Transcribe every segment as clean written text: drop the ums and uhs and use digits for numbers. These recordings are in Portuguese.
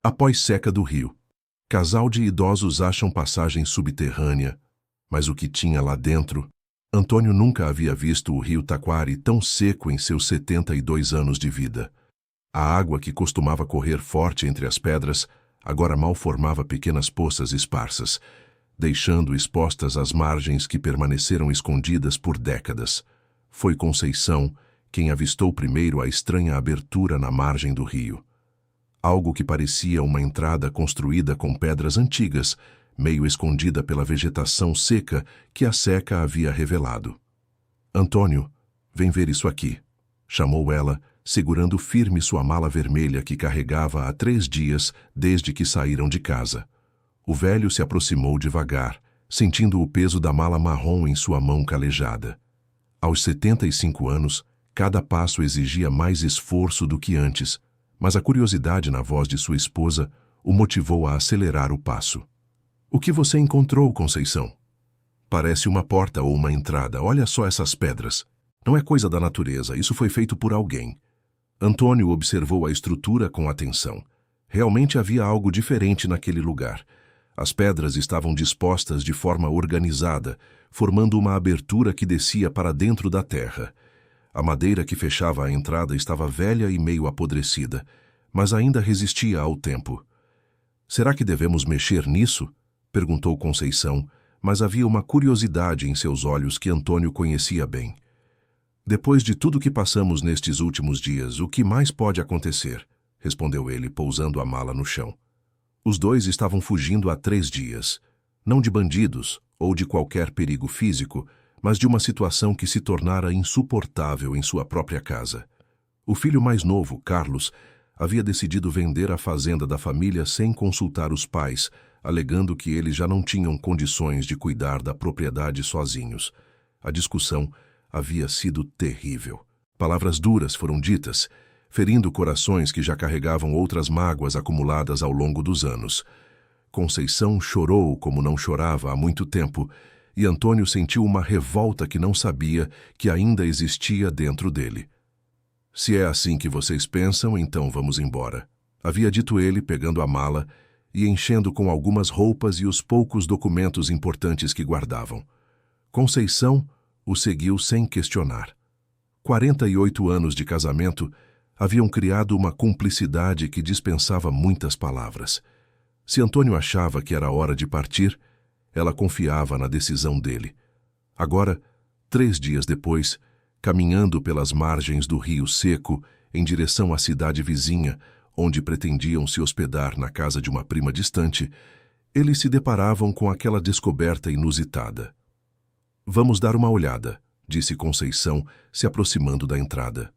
Após seca do rio. Casal de idosos acham passagem subterrânea, mas o que tinha lá dentro? Antônio nunca havia visto o rio Taquari tão seco em seus 72 anos de vida. A água que costumava correr forte entre as pedras agora mal formava pequenas poças esparsas, deixando expostas as margens que permaneceram escondidas por décadas. Foi Conceição quem avistou primeiro a estranha abertura na margem do rio. Algo que parecia uma entrada construída com pedras antigas, meio escondida pela vegetação seca que a seca havia revelado. "Antônio, vem ver isso aqui", chamou ela, segurando firme sua mala vermelha que carregava há 3 dias desde que saíram de casa. O velho se aproximou devagar, sentindo o peso da mala marrom em sua mão calejada. Aos 75 anos, cada passo exigia mais esforço do que antes, mas a curiosidade na voz de sua esposa o motivou a acelerar o passo. "O que você encontrou, Conceição?" "Parece uma porta ou uma entrada. Olha só essas pedras. Não é coisa da natureza, isso foi feito por alguém." Antônio observou a estrutura com atenção. Realmente havia algo diferente naquele lugar. As pedras estavam dispostas de forma organizada, formando uma abertura que descia para dentro da terra. A madeira que fechava a entrada estava velha e meio apodrecida, mas ainda resistia ao tempo. "Será que devemos mexer nisso?" perguntou Conceição, mas havia uma curiosidade em seus olhos que Antônio conhecia bem. "Depois de tudo que passamos nestes últimos dias, o que mais pode acontecer?" respondeu ele, pousando a mala no chão. Os dois estavam fugindo há 3 dias, não de bandidos ou de qualquer perigo físico, mas de uma situação que se tornara insuportável em sua própria casa. O filho mais novo, Carlos, havia decidido vender a fazenda da família sem consultar os pais, alegando que eles já não tinham condições de cuidar da propriedade sozinhos. A discussão havia sido terrível. Palavras duras foram ditas, ferindo corações que já carregavam outras mágoas acumuladas ao longo dos anos. Conceição chorou como não chorava há muito tempo, e Antônio sentiu uma revolta que não sabia que ainda existia dentro dele. "Se é assim que vocês pensam, então vamos embora", havia dito ele, pegando a mala e enchendo com algumas roupas e os poucos documentos importantes que guardavam. Conceição o seguiu sem questionar. 48 anos de casamento haviam criado uma cumplicidade que dispensava muitas palavras. Se Antônio achava que era hora de partir, ela confiava na decisão dele. Agora, 3 dias depois, caminhando pelas margens do rio seco em direção à cidade vizinha, onde pretendiam se hospedar na casa de uma prima distante, eles se deparavam com aquela descoberta inusitada. "Vamos dar uma olhada", disse Conceição, se aproximando da entrada.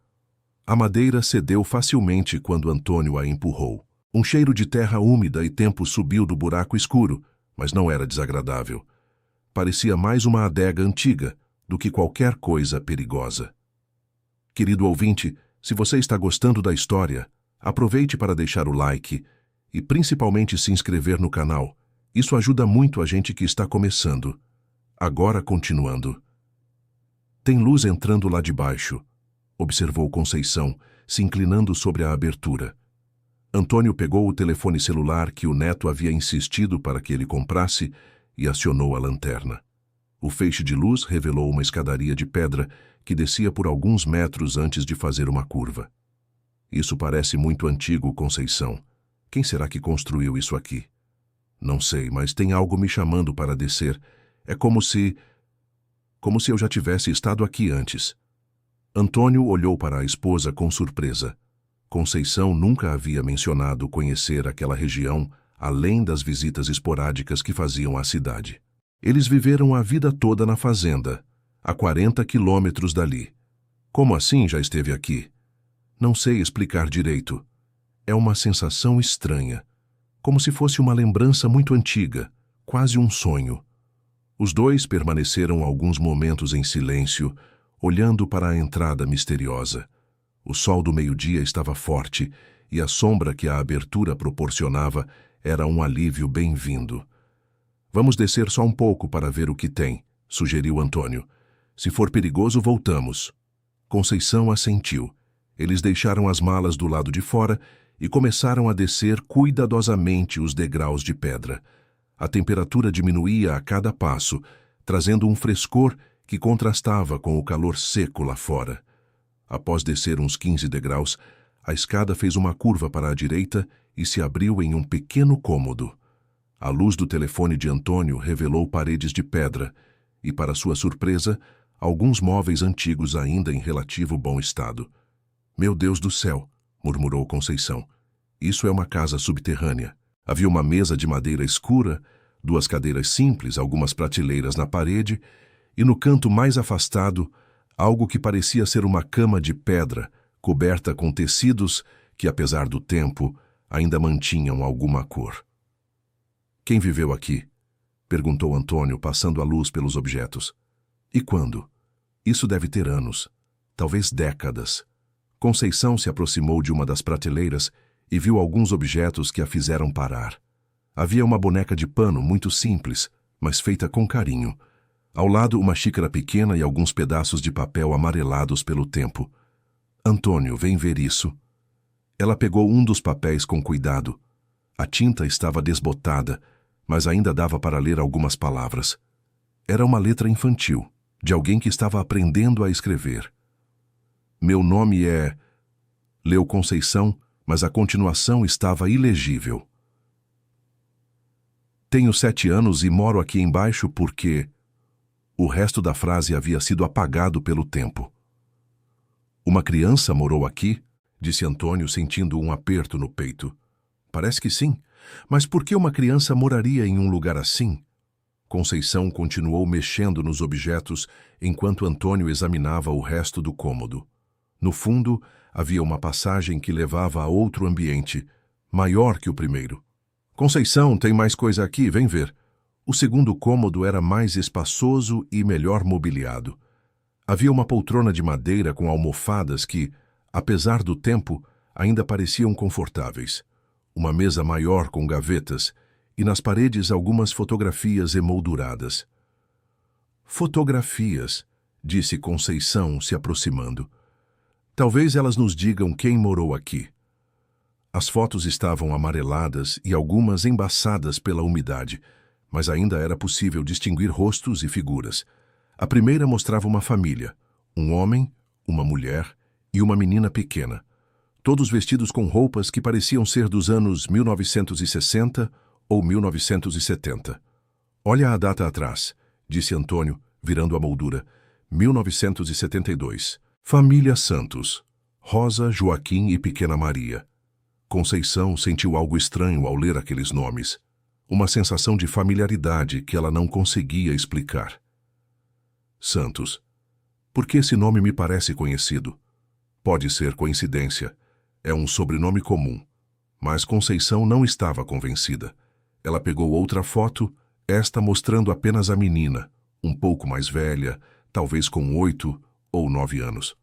A madeira cedeu facilmente quando Antônio a empurrou. Um cheiro de terra úmida e tempo subiu do buraco escuro, mas não era desagradável. Parecia mais uma adega antiga do que qualquer coisa perigosa. Querido ouvinte, se você está gostando da história, aproveite para deixar o like e principalmente se inscrever no canal. Isso ajuda muito a gente que está começando. Agora continuando. "Tem luz entrando lá de baixo", observou Conceição, se inclinando sobre a abertura. Antônio pegou o telefone celular que o neto havia insistido para que ele comprasse e acionou a lanterna. O feixe de luz revelou uma escadaria de pedra que descia por alguns metros antes de fazer uma curva. "Isso parece muito antigo, Conceição. Quem será que construiu isso aqui?" "Não sei, mas tem algo me chamando para descer. É como se eu já tivesse estado aqui antes." Antônio olhou para a esposa com surpresa. Conceição nunca havia mencionado conhecer aquela região além das visitas esporádicas que faziam à cidade. Eles viveram a vida toda na fazenda, a 40 quilômetros dali. "Como assim já esteve aqui?" "Não sei explicar direito. É uma sensação estranha, como se fosse uma lembrança muito antiga, quase um sonho." Os dois permaneceram alguns momentos em silêncio, olhando para a entrada misteriosa. O sol do meio-dia estava forte e a sombra que a abertura proporcionava era um alívio bem-vindo. "Vamos descer só um pouco para ver o que tem", sugeriu Antônio. "Se for perigoso, voltamos." Conceição assentiu. Eles deixaram as malas do lado de fora e começaram a descer cuidadosamente os degraus de pedra. A temperatura diminuía a cada passo, trazendo um frescor que contrastava com o calor seco lá fora. Após descer uns 15 degraus, a escada fez uma curva para a direita e se abriu em um pequeno cômodo. A luz do telefone de Antônio revelou paredes de pedra e, para sua surpresa, alguns móveis antigos ainda em relativo bom estado. "Meu Deus do céu!" murmurou Conceição. "Isso é uma casa subterrânea." Havia uma mesa de madeira escura, 2 cadeiras simples, algumas prateleiras na parede e, no canto mais afastado, algo que parecia ser uma cama de pedra, coberta com tecidos que, apesar do tempo, ainda mantinham alguma cor. "Quem viveu aqui?" perguntou Antônio, passando a luz pelos objetos. "E quando?" "Isso deve ter anos, talvez décadas." Conceição se aproximou de uma das prateleiras e viu alguns objetos que a fizeram parar. Havia uma boneca de pano muito simples, mas feita com carinho. Ao lado, uma xícara pequena e alguns pedaços de papel amarelados pelo tempo. "Antônio, vem ver isso." Ela pegou um dos papéis com cuidado. A tinta estava desbotada, mas ainda dava para ler algumas palavras. Era uma letra infantil, de alguém que estava aprendendo a escrever. "Meu nome é..." leu Conceição, mas a continuação estava ilegível. "Tenho 7 anos e moro aqui embaixo porque..." O resto da frase havia sido apagado pelo tempo. "Uma criança morou aqui?" disse Antônio, sentindo um aperto no peito. "Parece que sim. Mas por que uma criança moraria em um lugar assim?" Conceição continuou mexendo nos objetos enquanto Antônio examinava o resto do cômodo. No fundo, havia uma passagem que levava a outro ambiente, maior que o primeiro. "Conceição, tem mais coisa aqui, vem ver." O segundo cômodo era mais espaçoso e melhor mobiliado. Havia uma poltrona de madeira com almofadas que, apesar do tempo, ainda pareciam confortáveis. Uma mesa maior com gavetas e nas paredes algumas fotografias emolduradas. "Fotografias", disse Conceição, se aproximando. "Talvez elas nos digam quem morou aqui." As fotos estavam amareladas e algumas embaçadas pela umidade, mas ainda era possível distinguir rostos e figuras. A primeira mostrava uma família, um homem, uma mulher e uma menina pequena, todos vestidos com roupas que pareciam ser dos anos 1960 ou 1970. "Olha a data atrás", disse Antônio, virando a moldura. 1972. Família Santos. Rosa, Joaquim e Pequena Maria. Conceição sentiu algo estranho ao ler aqueles nomes. Uma sensação de familiaridade que ela não conseguia explicar. Santos. Por que esse nome me parece conhecido? Pode ser coincidência. É um sobrenome comum. Mas Conceição não estava convencida. Ela pegou outra foto, esta mostrando apenas a menina, um pouco mais velha, talvez com 8 ou 9 anos.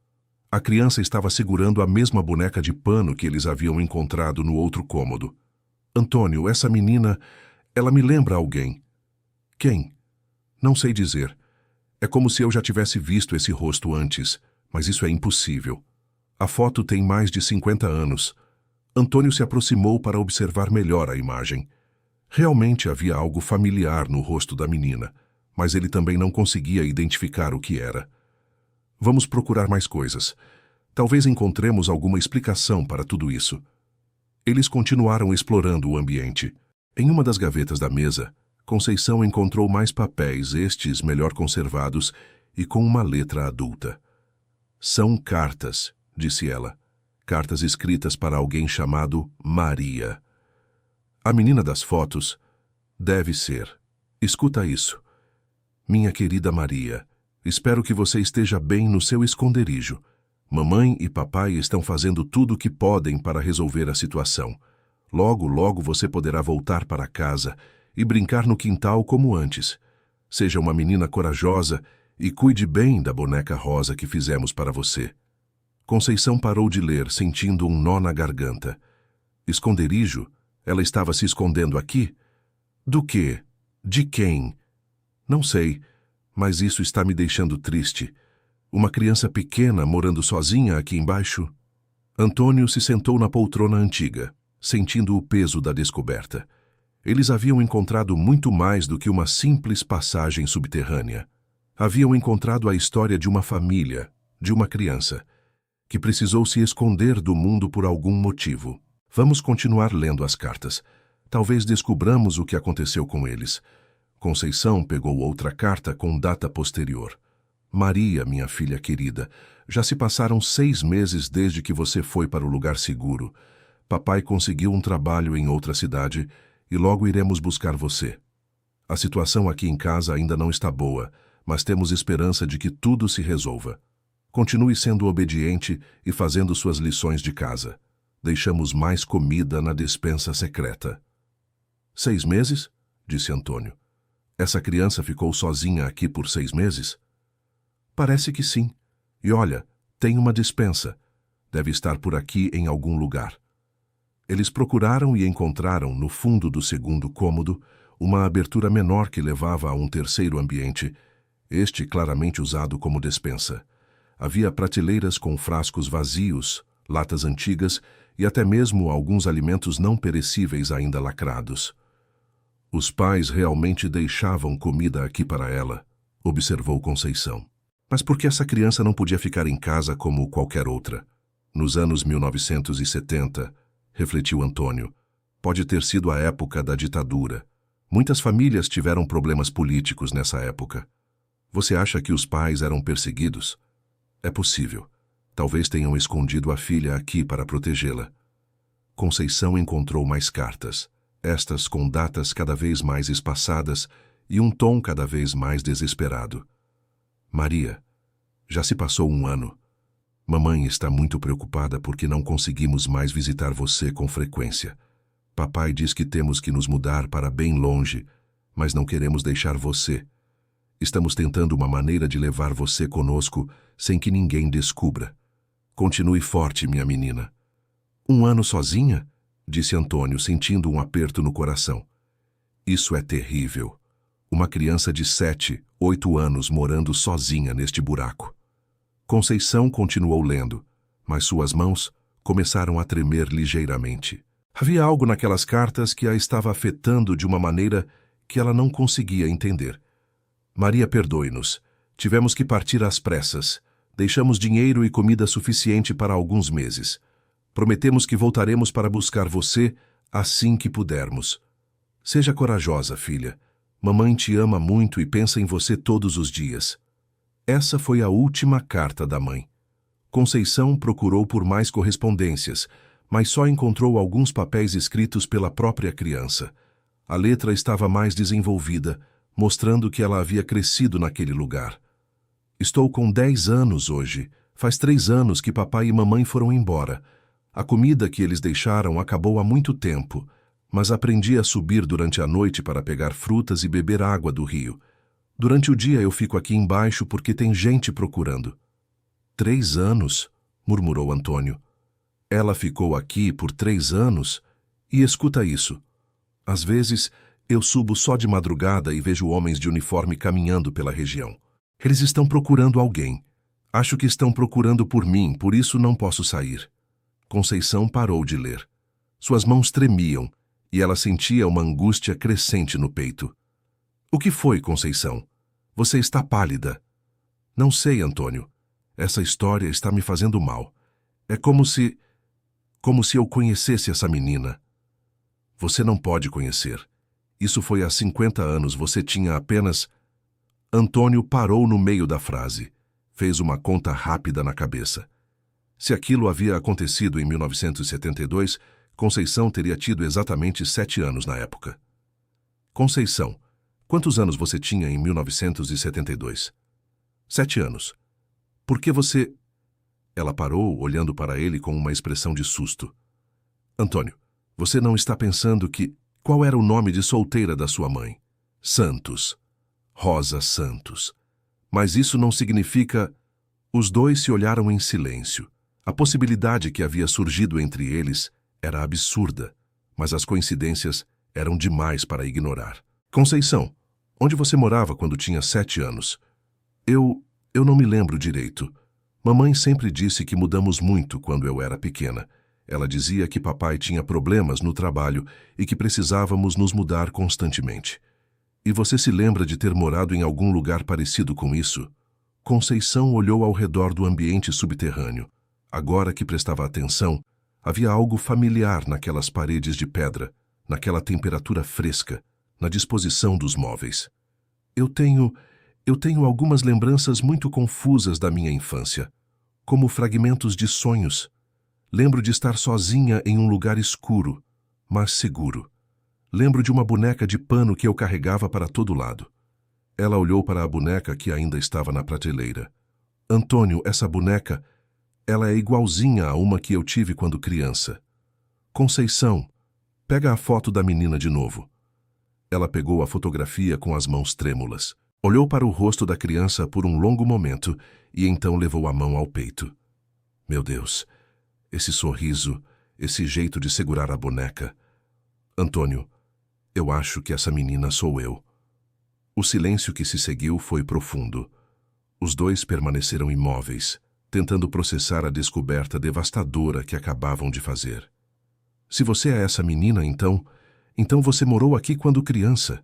A criança estava segurando a mesma boneca de pano que eles haviam encontrado no outro cômodo. "Antônio, essa menina, ela me lembra alguém." "Quem?" "Não sei dizer. É como se eu já tivesse visto esse rosto antes, mas isso é impossível. A foto tem mais de 50 anos. Antônio se aproximou para observar melhor a imagem. Realmente havia algo familiar no rosto da menina, mas ele também não conseguia identificar o que era. "Vamos procurar mais coisas. Talvez encontremos alguma explicação para tudo isso." Eles continuaram explorando o ambiente. Em uma das gavetas da mesa, Conceição encontrou mais papéis, estes melhor conservados e com uma letra adulta. "São cartas", disse ela. "Cartas escritas para alguém chamado Maria." A menina das fotos deve ser. "Escuta isso. Minha querida Maria, espero que você esteja bem no seu esconderijo. Mamãe e papai estão fazendo tudo o que podem para resolver a situação. Logo, logo você poderá voltar para casa e brincar no quintal como antes. Seja uma menina corajosa e cuide bem da boneca rosa que fizemos para você." Conceição parou de ler, sentindo um nó na garganta. Esconderijo? Ela estava se escondendo aqui? Do quê? De quem? Não sei, mas isso está me deixando triste. Uma criança pequena morando sozinha aqui embaixo? Antônio se sentou na poltrona antiga, sentindo o peso da descoberta. Eles haviam encontrado muito mais do que uma simples passagem subterrânea. Haviam encontrado a história de uma família, de uma criança, que precisou se esconder do mundo por algum motivo. Vamos continuar lendo as cartas. Talvez descubramos o que aconteceu com eles. Conceição pegou outra carta com data posterior. Maria, minha filha querida, já se passaram 6 meses desde que você foi para o lugar seguro. Papai conseguiu um trabalho em outra cidade e logo iremos buscar você. A situação aqui em casa ainda não está boa, mas temos esperança de que tudo se resolva. Continue sendo obediente e fazendo suas lições de casa. Deixamos mais comida na despensa secreta. 6 meses? Disse Antônio. Essa criança ficou sozinha aqui por 6 meses? Parece que sim. E olha, tem uma despensa. Deve estar por aqui em algum lugar. Eles procuraram e encontraram, no fundo do segundo cômodo, uma abertura menor que levava a um terceiro ambiente, este claramente usado como despensa. Havia prateleiras com frascos vazios, latas antigas e até mesmo alguns alimentos não perecíveis ainda lacrados. Os pais realmente deixavam comida aqui para ela, observou Conceição. Mas por que essa criança não podia ficar em casa como qualquer outra? Nos anos 1970, refletiu Antônio, pode ter sido a época da ditadura. Muitas famílias tiveram problemas políticos nessa época. Você acha que os pais eram perseguidos? É possível. Talvez tenham escondido a filha aqui para protegê-la. Conceição encontrou mais cartas, estas com datas cada vez mais espaçadas e um tom cada vez mais desesperado. Maria, já se passou 1 ano. Mamãe está muito preocupada porque não conseguimos mais visitar você com frequência. Papai diz que temos que nos mudar para bem longe, mas não queremos deixar você. Estamos tentando uma maneira de levar você conosco sem que ninguém descubra. Continue forte, minha menina. 1 ano sozinha? Disse Antônio, sentindo um aperto no coração. Isso é terrível. Uma criança de 7, 8 anos morando sozinha neste buraco. Conceição continuou lendo, mas suas mãos começaram a tremer ligeiramente. Havia algo naquelas cartas que a estava afetando de uma maneira que ela não conseguia entender. Maria, perdoe-nos. Tivemos que partir às pressas. Deixamos dinheiro e comida suficiente para alguns meses. Prometemos que voltaremos para buscar você assim que pudermos. Seja corajosa, filha. Mamãe te ama muito e pensa em você todos os dias. Essa foi a última carta da mãe. Conceição procurou por mais correspondências, mas só encontrou alguns papéis escritos pela própria criança. A letra estava mais desenvolvida, mostrando que ela havia crescido naquele lugar. Estou com 10 anos hoje. Faz 3 anos que papai e mamãe foram embora. A comida que eles deixaram acabou há muito tempo, mas aprendi a subir durante a noite para pegar frutas e beber água do rio. Durante o dia eu fico aqui embaixo porque tem gente procurando. 3 anos, murmurou Antônio. Ela ficou aqui por 3 anos? E escuta isso. Às vezes, eu subo só de madrugada e vejo homens de uniforme caminhando pela região. Eles estão procurando alguém. Acho que estão procurando por mim, por isso não posso sair. Conceição parou de ler. Suas mãos tremiam e ela sentia uma angústia crescente no peito. O que foi, Conceição? Você está pálida. Não sei, Antônio. Essa história está me fazendo mal. É como se eu conhecesse essa menina. Você não pode conhecer. Isso foi há 50 anos, você tinha apenas... Antônio parou no meio da frase. Fez uma conta rápida na cabeça. Se aquilo havia acontecido em 1972, Conceição teria tido exatamente 7 anos na época. Conceição, quantos anos você tinha em 1972? 7 anos. Por que você... Ela parou, olhando para ele com uma expressão de susto. Antônio, você não está pensando que... Qual era o nome de solteira da sua mãe? Santos. Rosa Santos. Mas isso não significa... Os dois se olharam em silêncio. A possibilidade que havia surgido entre eles era absurda, mas as coincidências eram demais para ignorar. Conceição, onde você morava quando tinha 7 anos? Eu não me lembro direito. Mamãe sempre disse que mudamos muito quando eu era pequena. Ela dizia que papai tinha problemas no trabalho e que precisávamos nos mudar constantemente. E você se lembra de ter morado em algum lugar parecido com isso? Conceição olhou ao redor do ambiente subterrâneo. Agora que prestava atenção, havia algo familiar naquelas paredes de pedra, naquela temperatura fresca, na disposição dos móveis. Eu tenho algumas lembranças muito confusas da minha infância, como fragmentos de sonhos. Lembro de estar sozinha em um lugar escuro, mas seguro. Lembro de uma boneca de pano que eu carregava para todo lado. Ela olhou para a boneca que ainda estava na prateleira. Antônio, essa boneca, ela é igualzinha a uma que eu tive quando criança. Conceição, pega a foto da menina de novo. Ela pegou a fotografia com as mãos trêmulas. Olhou para o rosto da criança por um longo momento e então levou a mão ao peito. Meu Deus, esse sorriso, esse jeito de segurar a boneca. Antônio, eu acho que essa menina sou eu. O silêncio que se seguiu foi profundo. Os dois permaneceram imóveis, tentando processar a descoberta devastadora que acabavam de fazer. Se você é essa menina, então você morou aqui quando criança.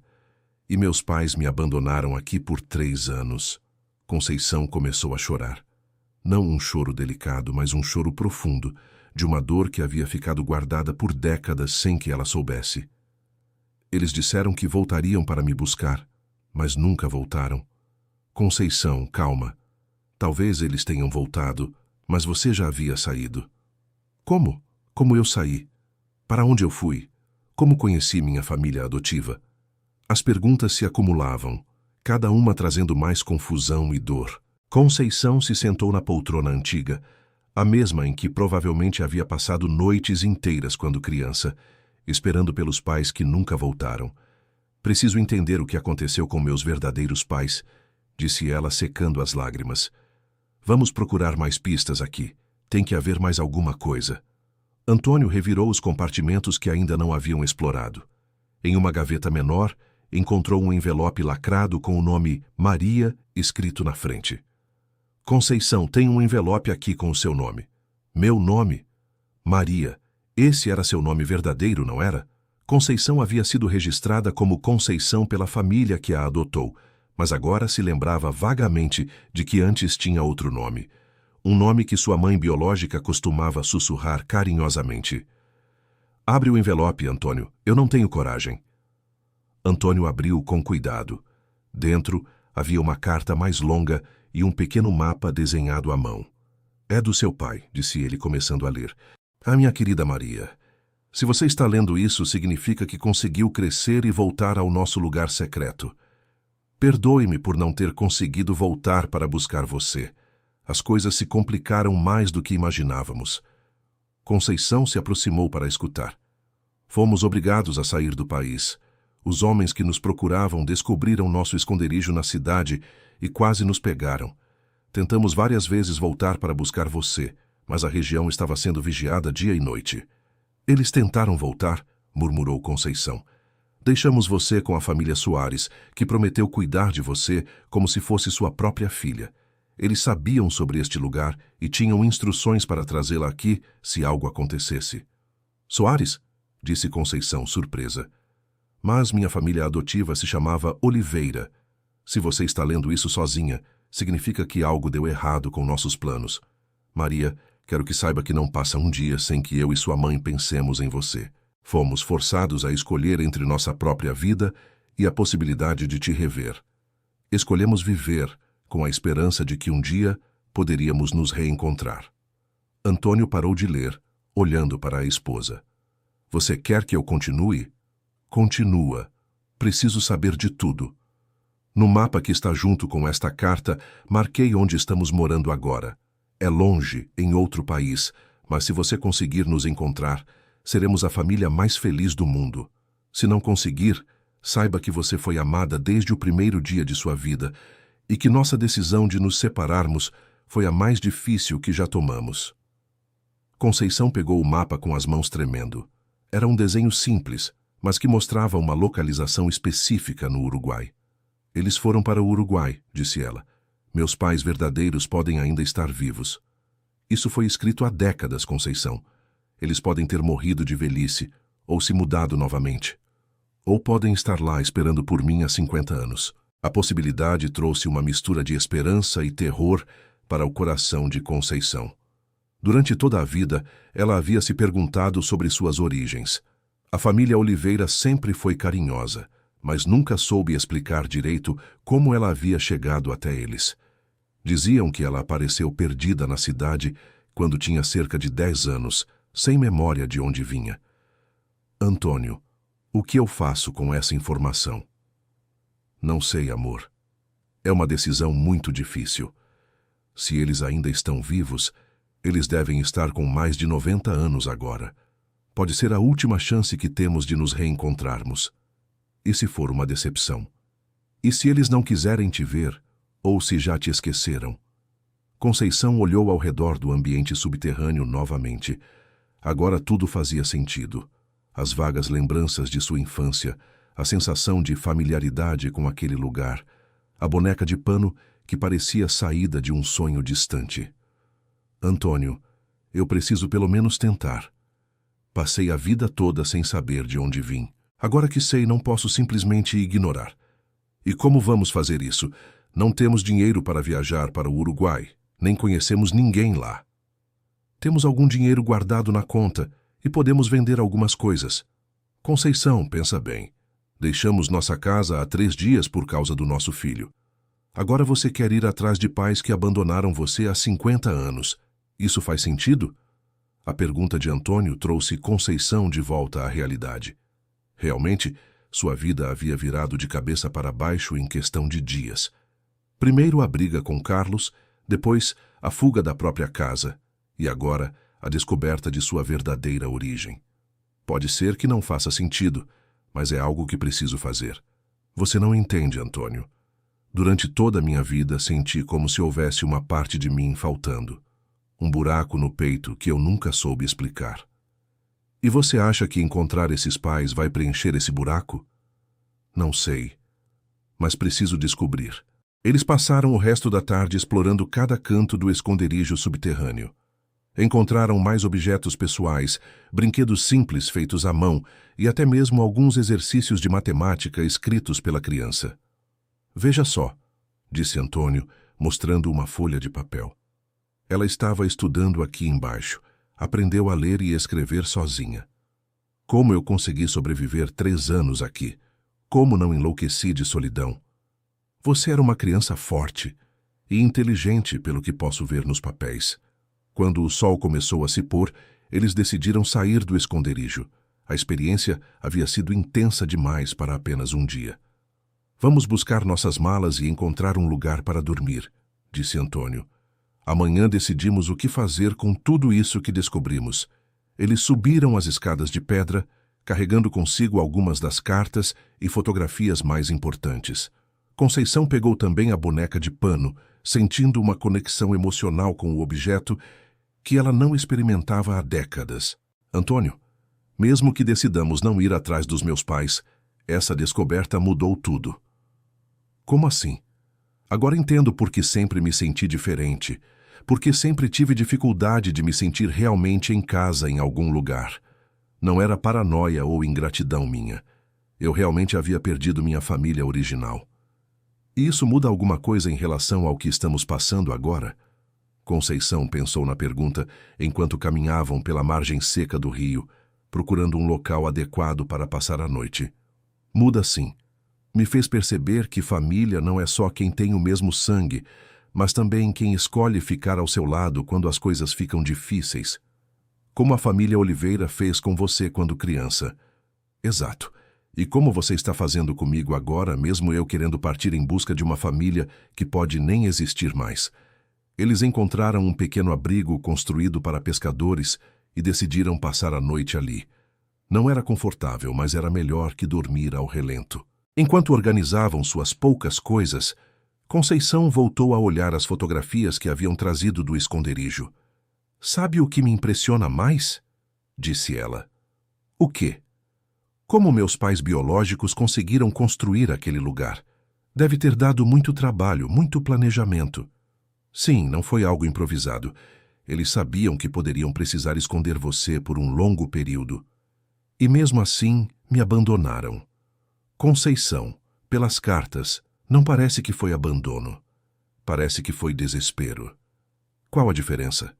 E meus pais me abandonaram aqui por 3 anos. Conceição começou a chorar. Não um choro delicado, mas um choro profundo, de uma dor que havia ficado guardada por décadas sem que ela soubesse. Eles disseram que voltariam para me buscar, mas nunca voltaram. Conceição, calma. Talvez eles tenham voltado, mas você já havia saído. Como? Como eu saí? Para onde eu fui? Como conheci minha família adotiva? As perguntas se acumulavam, cada uma trazendo mais confusão e dor. Conceição se sentou na poltrona antiga, a mesma em que provavelmente havia passado noites inteiras quando criança, esperando pelos pais que nunca voltaram. Preciso entender o que aconteceu com meus verdadeiros pais, disse ela secando as lágrimas. Vamos procurar mais pistas aqui. Tem que haver mais alguma coisa. Antônio revirou os compartimentos que ainda não haviam explorado. Em uma gaveta menor, encontrou um envelope lacrado com o nome Maria escrito na frente. Conceição, tem um envelope aqui com o seu nome. Meu nome? Maria. Esse era seu nome verdadeiro, não era? Conceição havia sido registrada como Conceição pela família que a adotou, mas agora se lembrava vagamente de que antes tinha outro nome. Um nome que sua mãe biológica costumava sussurrar carinhosamente. Abre o envelope, Antônio. Eu não tenho coragem. Antônio abriu com cuidado. Dentro havia uma carta mais longa e um pequeno mapa desenhado à mão. É do seu pai, disse ele, começando a ler. Minha querida Maria, se você está lendo isso, significa que conseguiu crescer e voltar ao nosso lugar secreto. Perdoe-me por não ter conseguido voltar para buscar você. As coisas se complicaram mais do que imaginávamos. Conceição se aproximou para escutar. Fomos obrigados a sair do país. Os homens que nos procuravam descobriram nosso esconderijo na cidade e quase nos pegaram. Tentamos várias vezes voltar para buscar você, mas a região estava sendo vigiada dia e noite. Eles tentaram voltar, murmurou Conceição. Deixamos você com a família Soares, que prometeu cuidar de você como se fosse sua própria filha. Eles sabiam sobre este lugar e tinham instruções para trazê-la aqui se algo acontecesse. Soares? Disse Conceição, surpresa. Mas minha família adotiva se chamava Oliveira. Se você está lendo isso sozinha, significa que algo deu errado com nossos planos. Maria, quero que saiba que não passa um dia sem que eu e sua mãe pensemos em você. Fomos forçados a escolher entre nossa própria vida e a possibilidade de te rever. Escolhemos viver com a esperança de que um dia poderíamos nos reencontrar. Antônio parou de ler, olhando para a esposa. Você quer que eu continue? Continua. Preciso saber de tudo. No mapa que está junto com esta carta, marquei onde estamos morando agora. É longe, em outro país, mas se você conseguir nos encontrar, seremos a família mais feliz do mundo. Se não conseguir, saiba que você foi amada desde o primeiro dia de sua vida e que nossa decisão de nos separarmos foi a mais difícil que já tomamos. Conceição pegou o mapa com as mãos tremendo. Era um desenho simples, mas que mostrava uma localização específica no Uruguai. Eles foram para o Uruguai, disse ela. Meus pais verdadeiros podem ainda estar vivos. Isso foi escrito há décadas, Conceição. Eles podem ter morrido de velhice, ou se mudado novamente. Ou podem estar lá esperando por mim há 50 anos. A possibilidade trouxe uma mistura de esperança e terror para o coração de Conceição. Durante toda a vida, ela havia se perguntado sobre suas origens. A família Oliveira sempre foi carinhosa, mas nunca soube explicar direito como ela havia chegado até eles. Diziam que ela apareceu perdida na cidade quando tinha cerca de 10 anos, sem memória de onde vinha. Antônio, o que eu faço com essa informação? Não sei, amor. É uma decisão muito difícil. Se eles ainda estão vivos, eles devem estar com mais de 90 anos agora. Pode ser a última chance que temos de nos reencontrarmos. E se for uma decepção? E se eles não quiserem te ver, ou se já te esqueceram? Conceição olhou ao redor do ambiente subterrâneo novamente. Agora tudo fazia sentido. As vagas lembranças de sua infância, a sensação de familiaridade com aquele lugar, a boneca de pano que parecia saída de um sonho distante. Antônio, eu preciso pelo menos tentar. Passei a vida toda sem saber de onde vim. Agora que sei, não posso simplesmente ignorar. E como vamos fazer isso? Não temos dinheiro para viajar para o Uruguai, nem conhecemos ninguém lá. Temos algum dinheiro guardado na conta e podemos vender algumas coisas. Conceição, pensa bem. Deixamos nossa casa há 3 dias por causa do nosso filho. Agora você quer ir atrás de pais que abandonaram você há 50 anos. Isso faz sentido? A pergunta de Antônio trouxe Conceição de volta à realidade. Realmente, sua vida havia virado de cabeça para baixo em questão de dias. Primeiro a briga com Carlos, depois a fuga da própria casa, e agora a descoberta de sua verdadeira origem. Pode ser que não faça sentido, mas é algo que preciso fazer. Você não entende, Antônio. Durante toda a minha vida senti como se houvesse uma parte de mim faltando. Um buraco no peito que eu nunca soube explicar. E você acha que encontrar esses pais vai preencher esse buraco? Não sei, mas preciso descobrir. Eles passaram o resto da tarde explorando cada canto do esconderijo subterrâneo. Encontraram mais objetos pessoais, brinquedos simples feitos à mão e até mesmo alguns exercícios de matemática escritos pela criança. Veja só, disse Antônio, mostrando uma folha de papel. Ela estava estudando aqui embaixo. Aprendeu a ler e escrever sozinha. Como eu consegui sobreviver 3 anos aqui? Como não enlouqueci de solidão? Você era uma criança forte e inteligente, pelo que posso ver nos papéis. Quando o sol começou a se pôr, eles decidiram sair do esconderijo. A experiência havia sido intensa demais para apenas um dia. Vamos buscar nossas malas e encontrar um lugar para dormir, disse Antônio. Amanhã decidimos o que fazer com tudo isso que descobrimos. Eles subiram as escadas de pedra, carregando consigo algumas das cartas e fotografias mais importantes. Conceição pegou também a boneca de pano, sentindo uma conexão emocional com o objeto que ela não experimentava há décadas. Antônio, mesmo que decidamos não ir atrás dos meus pais, essa descoberta mudou tudo. Como assim? Agora entendo por que sempre me senti diferente, porque sempre tive dificuldade de me sentir realmente em casa em algum lugar. Não era paranoia ou ingratidão minha. Eu realmente havia perdido minha família original. E isso muda alguma coisa em relação ao que estamos passando agora? Conceição pensou na pergunta enquanto caminhavam pela margem seca do rio, procurando um local adequado para passar a noite. Muda sim. Me fez perceber que família não é só quem tem o mesmo sangue, mas também quem escolhe ficar ao seu lado quando as coisas ficam difíceis. Como a família Oliveira fez com você quando criança. Exato. E como você está fazendo comigo agora, mesmo eu querendo partir em busca de uma família que pode nem existir mais. Eles encontraram um pequeno abrigo construído para pescadores e decidiram passar a noite ali. Não era confortável, mas era melhor que dormir ao relento. Enquanto organizavam suas poucas coisas, Conceição voltou a olhar as fotografias que haviam trazido do esconderijo. Sabe o que me impressiona mais? Disse ela. O quê? Como meus pais biológicos conseguiram construir aquele lugar? Deve ter dado muito trabalho, muito planejamento. Sim, não foi algo improvisado. Eles sabiam que poderiam precisar esconder você por um longo período. E mesmo assim, me abandonaram. Conceição, pelas cartas, não parece que foi abandono. Parece que foi desespero. Qual a diferença?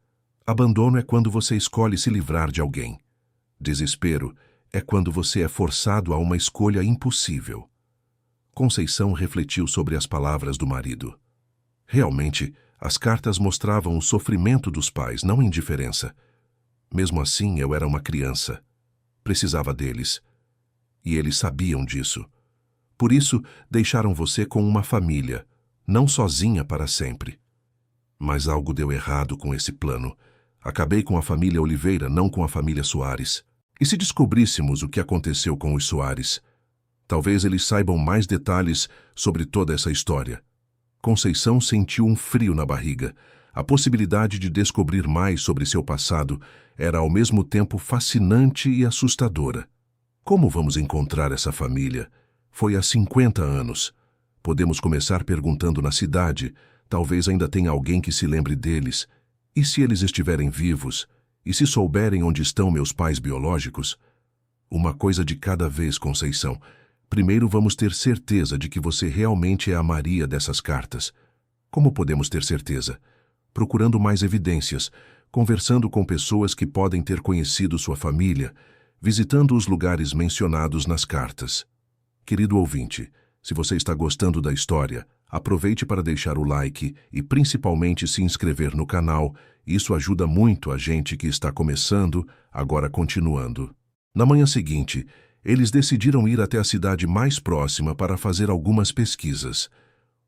Abandono é quando você escolhe se livrar de alguém. Desespero é quando você é forçado a uma escolha impossível. Conceição refletiu sobre as palavras do marido. Realmente, as cartas mostravam o sofrimento dos pais, não indiferença. Mesmo assim, eu era uma criança. Precisava deles. E eles sabiam disso. Por isso, deixaram você com uma família, não sozinha para sempre. Mas algo deu errado com esse plano. Acabei com a família Oliveira, não com a família Soares. E se descobríssemos o que aconteceu com os Soares? Talvez eles saibam mais detalhes sobre toda essa história. Conceição sentiu um frio na barriga. A possibilidade de descobrir mais sobre seu passado era ao mesmo tempo fascinante e assustadora. Como vamos encontrar essa família? Foi há 50 anos. Podemos começar perguntando na cidade. Talvez ainda tenha alguém que se lembre deles. E se eles estiverem vivos? E se souberem onde estão meus pais biológicos? Uma coisa de cada vez, Conceição. Primeiro vamos ter certeza de que você realmente é a Maria dessas cartas. Como podemos ter certeza? Procurando mais evidências, conversando com pessoas que podem ter conhecido sua família, visitando os lugares mencionados nas cartas. Querido ouvinte, se você está gostando da história, aproveite para deixar o like e principalmente se inscrever no canal. Isso ajuda muito a gente que está começando, agora continuando. Na manhã seguinte, eles decidiram ir até a cidade mais próxima para fazer algumas pesquisas.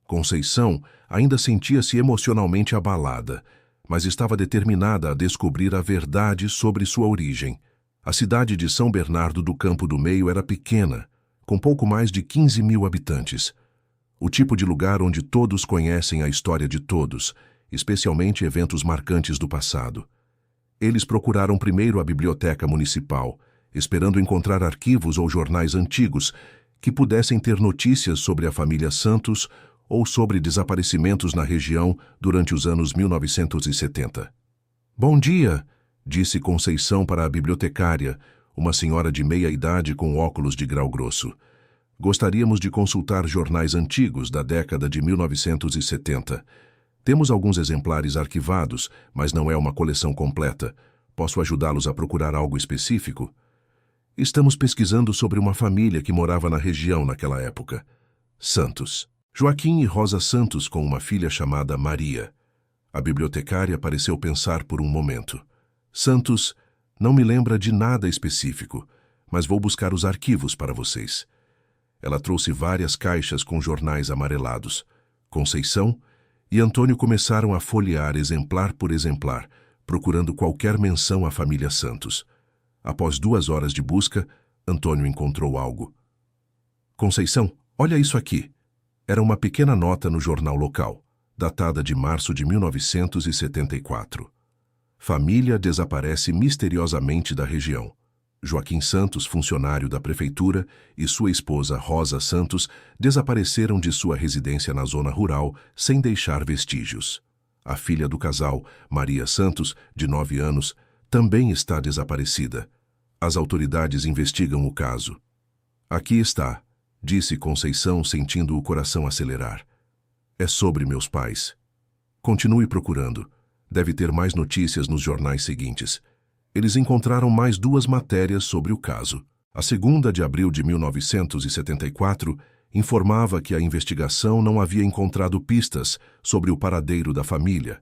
Conceição ainda sentia-se emocionalmente abalada, mas estava determinada a descobrir a verdade sobre sua origem. A cidade de São Bernardo do Campo do Meio era pequena, com pouco mais de 15 mil habitantes. O tipo de lugar onde todos conhecem a história de todos, especialmente eventos marcantes do passado. Eles procuraram primeiro a biblioteca municipal, esperando encontrar arquivos ou jornais antigos que pudessem ter notícias sobre a família Santos ou sobre desaparecimentos na região durante os anos 1970. Bom dia, disse Conceição para a bibliotecária, uma senhora de meia-idade com óculos de grau grosso. Gostaríamos de consultar jornais antigos da década de 1970. Temos alguns exemplares arquivados, mas não é uma coleção completa. Posso ajudá-los a procurar algo específico? Estamos pesquisando sobre uma família que morava na região naquela época. Santos. Joaquim e Rosa Santos com uma filha chamada Maria. A bibliotecária pareceu pensar por um momento. Santos não me lembra de nada específico, mas vou buscar os arquivos para vocês. Ela trouxe várias caixas com jornais amarelados. Conceição e Antônio começaram a folhear exemplar por exemplar, procurando qualquer menção à família Santos. Após 2 horas de busca, Antônio encontrou algo. Conceição, olha isso aqui. Era uma pequena nota no jornal local, datada de março de 1974. Família desaparece misteriosamente da região. Joaquim Santos, funcionário da prefeitura, e sua esposa Rosa Santos desapareceram de sua residência na zona rural sem deixar vestígios. A filha do casal, Maria Santos, de 9 anos, também está desaparecida. As autoridades investigam o caso. Aqui está, disse Conceição, sentindo o coração acelerar. É sobre meus pais. Continue procurando. Deve ter mais notícias nos jornais seguintes. Eles encontraram mais 2 matérias sobre o caso. A 2ª de abril de 1974 informava que a investigação não havia encontrado pistas sobre o paradeiro da família.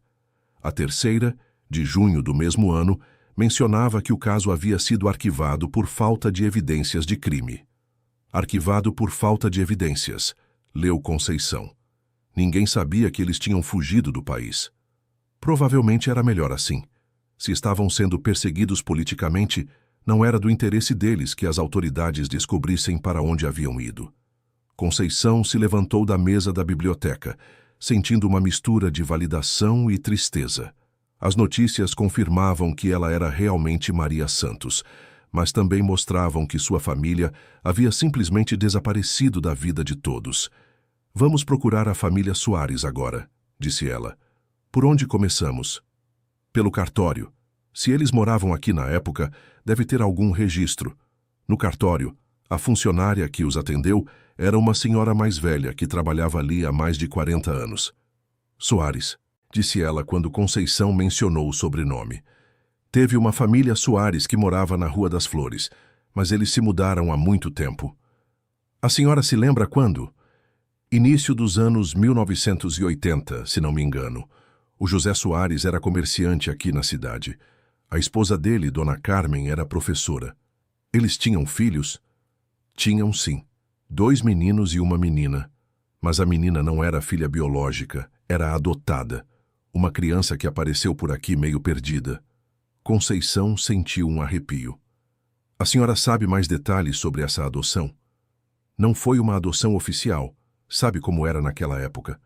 A 3ª, de junho do mesmo ano, mencionava que o caso havia sido arquivado por falta de evidências de crime. Arquivado por falta de evidências, leu Conceição. Ninguém sabia que eles tinham fugido do país. Provavelmente era melhor assim. Se estavam sendo perseguidos politicamente, não era do interesse deles que as autoridades descobrissem para onde haviam ido. Conceição se levantou da mesa da biblioteca, sentindo uma mistura de validação e tristeza. As notícias confirmavam que ela era realmente Maria Santos, mas também mostravam que sua família havia simplesmente desaparecido da vida de todos. Vamos procurar a família Soares agora, disse ela. Por onde começamos? Pelo cartório. Se eles moravam aqui na época, deve ter algum registro. No cartório, a funcionária que os atendeu era uma senhora mais velha que trabalhava ali há mais de 40 anos. Soares, disse ela quando Conceição mencionou o sobrenome. Teve uma família Soares que morava na Rua das Flores, mas eles se mudaram há muito tempo. A senhora se lembra quando? Início dos anos 1980, se não me engano. O José Soares era comerciante aqui na cidade. A esposa dele, Dona Carmen, era professora. Eles tinham filhos? Tinham, sim. 2 meninos e uma menina. Mas a menina não era filha biológica, era adotada. Uma criança que apareceu por aqui meio perdida. Conceição sentiu um arrepio. A senhora sabe mais detalhes sobre essa adoção? Não foi uma adoção oficial. Sabe como era naquela época?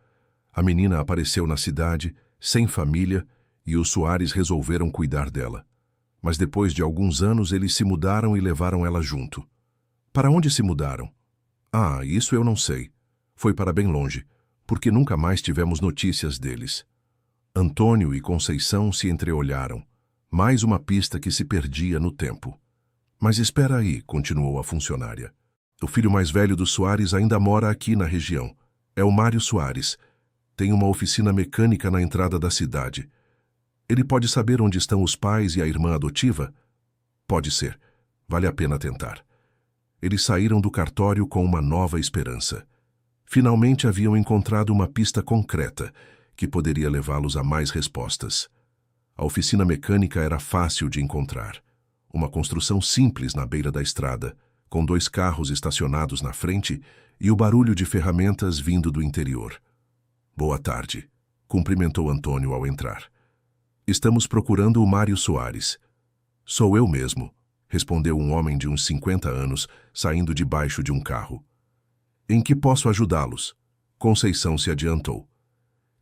A menina apareceu na cidade, sem família, e os Soares resolveram cuidar dela. Mas depois de alguns anos eles se mudaram e levaram ela junto. Para onde se mudaram? Ah, isso eu não sei. Foi para bem longe, porque nunca mais tivemos notícias deles. Antônio e Conceição se entreolharam. Mais uma pista que se perdia no tempo. Mas espera aí, continuou a funcionária. O filho mais velho dos Soares ainda mora aqui na região. É o Mário Soares. Tem uma oficina mecânica na entrada da cidade. Ele pode saber onde estão os pais e a irmã adotiva? Pode ser. Vale a pena tentar. Eles saíram do cartório com uma nova esperança. Finalmente haviam encontrado uma pista concreta que poderia levá-los a mais respostas. A oficina mecânica era fácil de encontrar. Uma construção simples na beira da estrada, com 2 carros estacionados na frente e o barulho de ferramentas vindo do interior. Boa tarde, cumprimentou Antônio ao entrar. Estamos procurando o Mário Soares. Sou eu mesmo, respondeu um homem de uns 50 anos, saindo debaixo de um carro. Em que posso ajudá-los? Conceição se adiantou.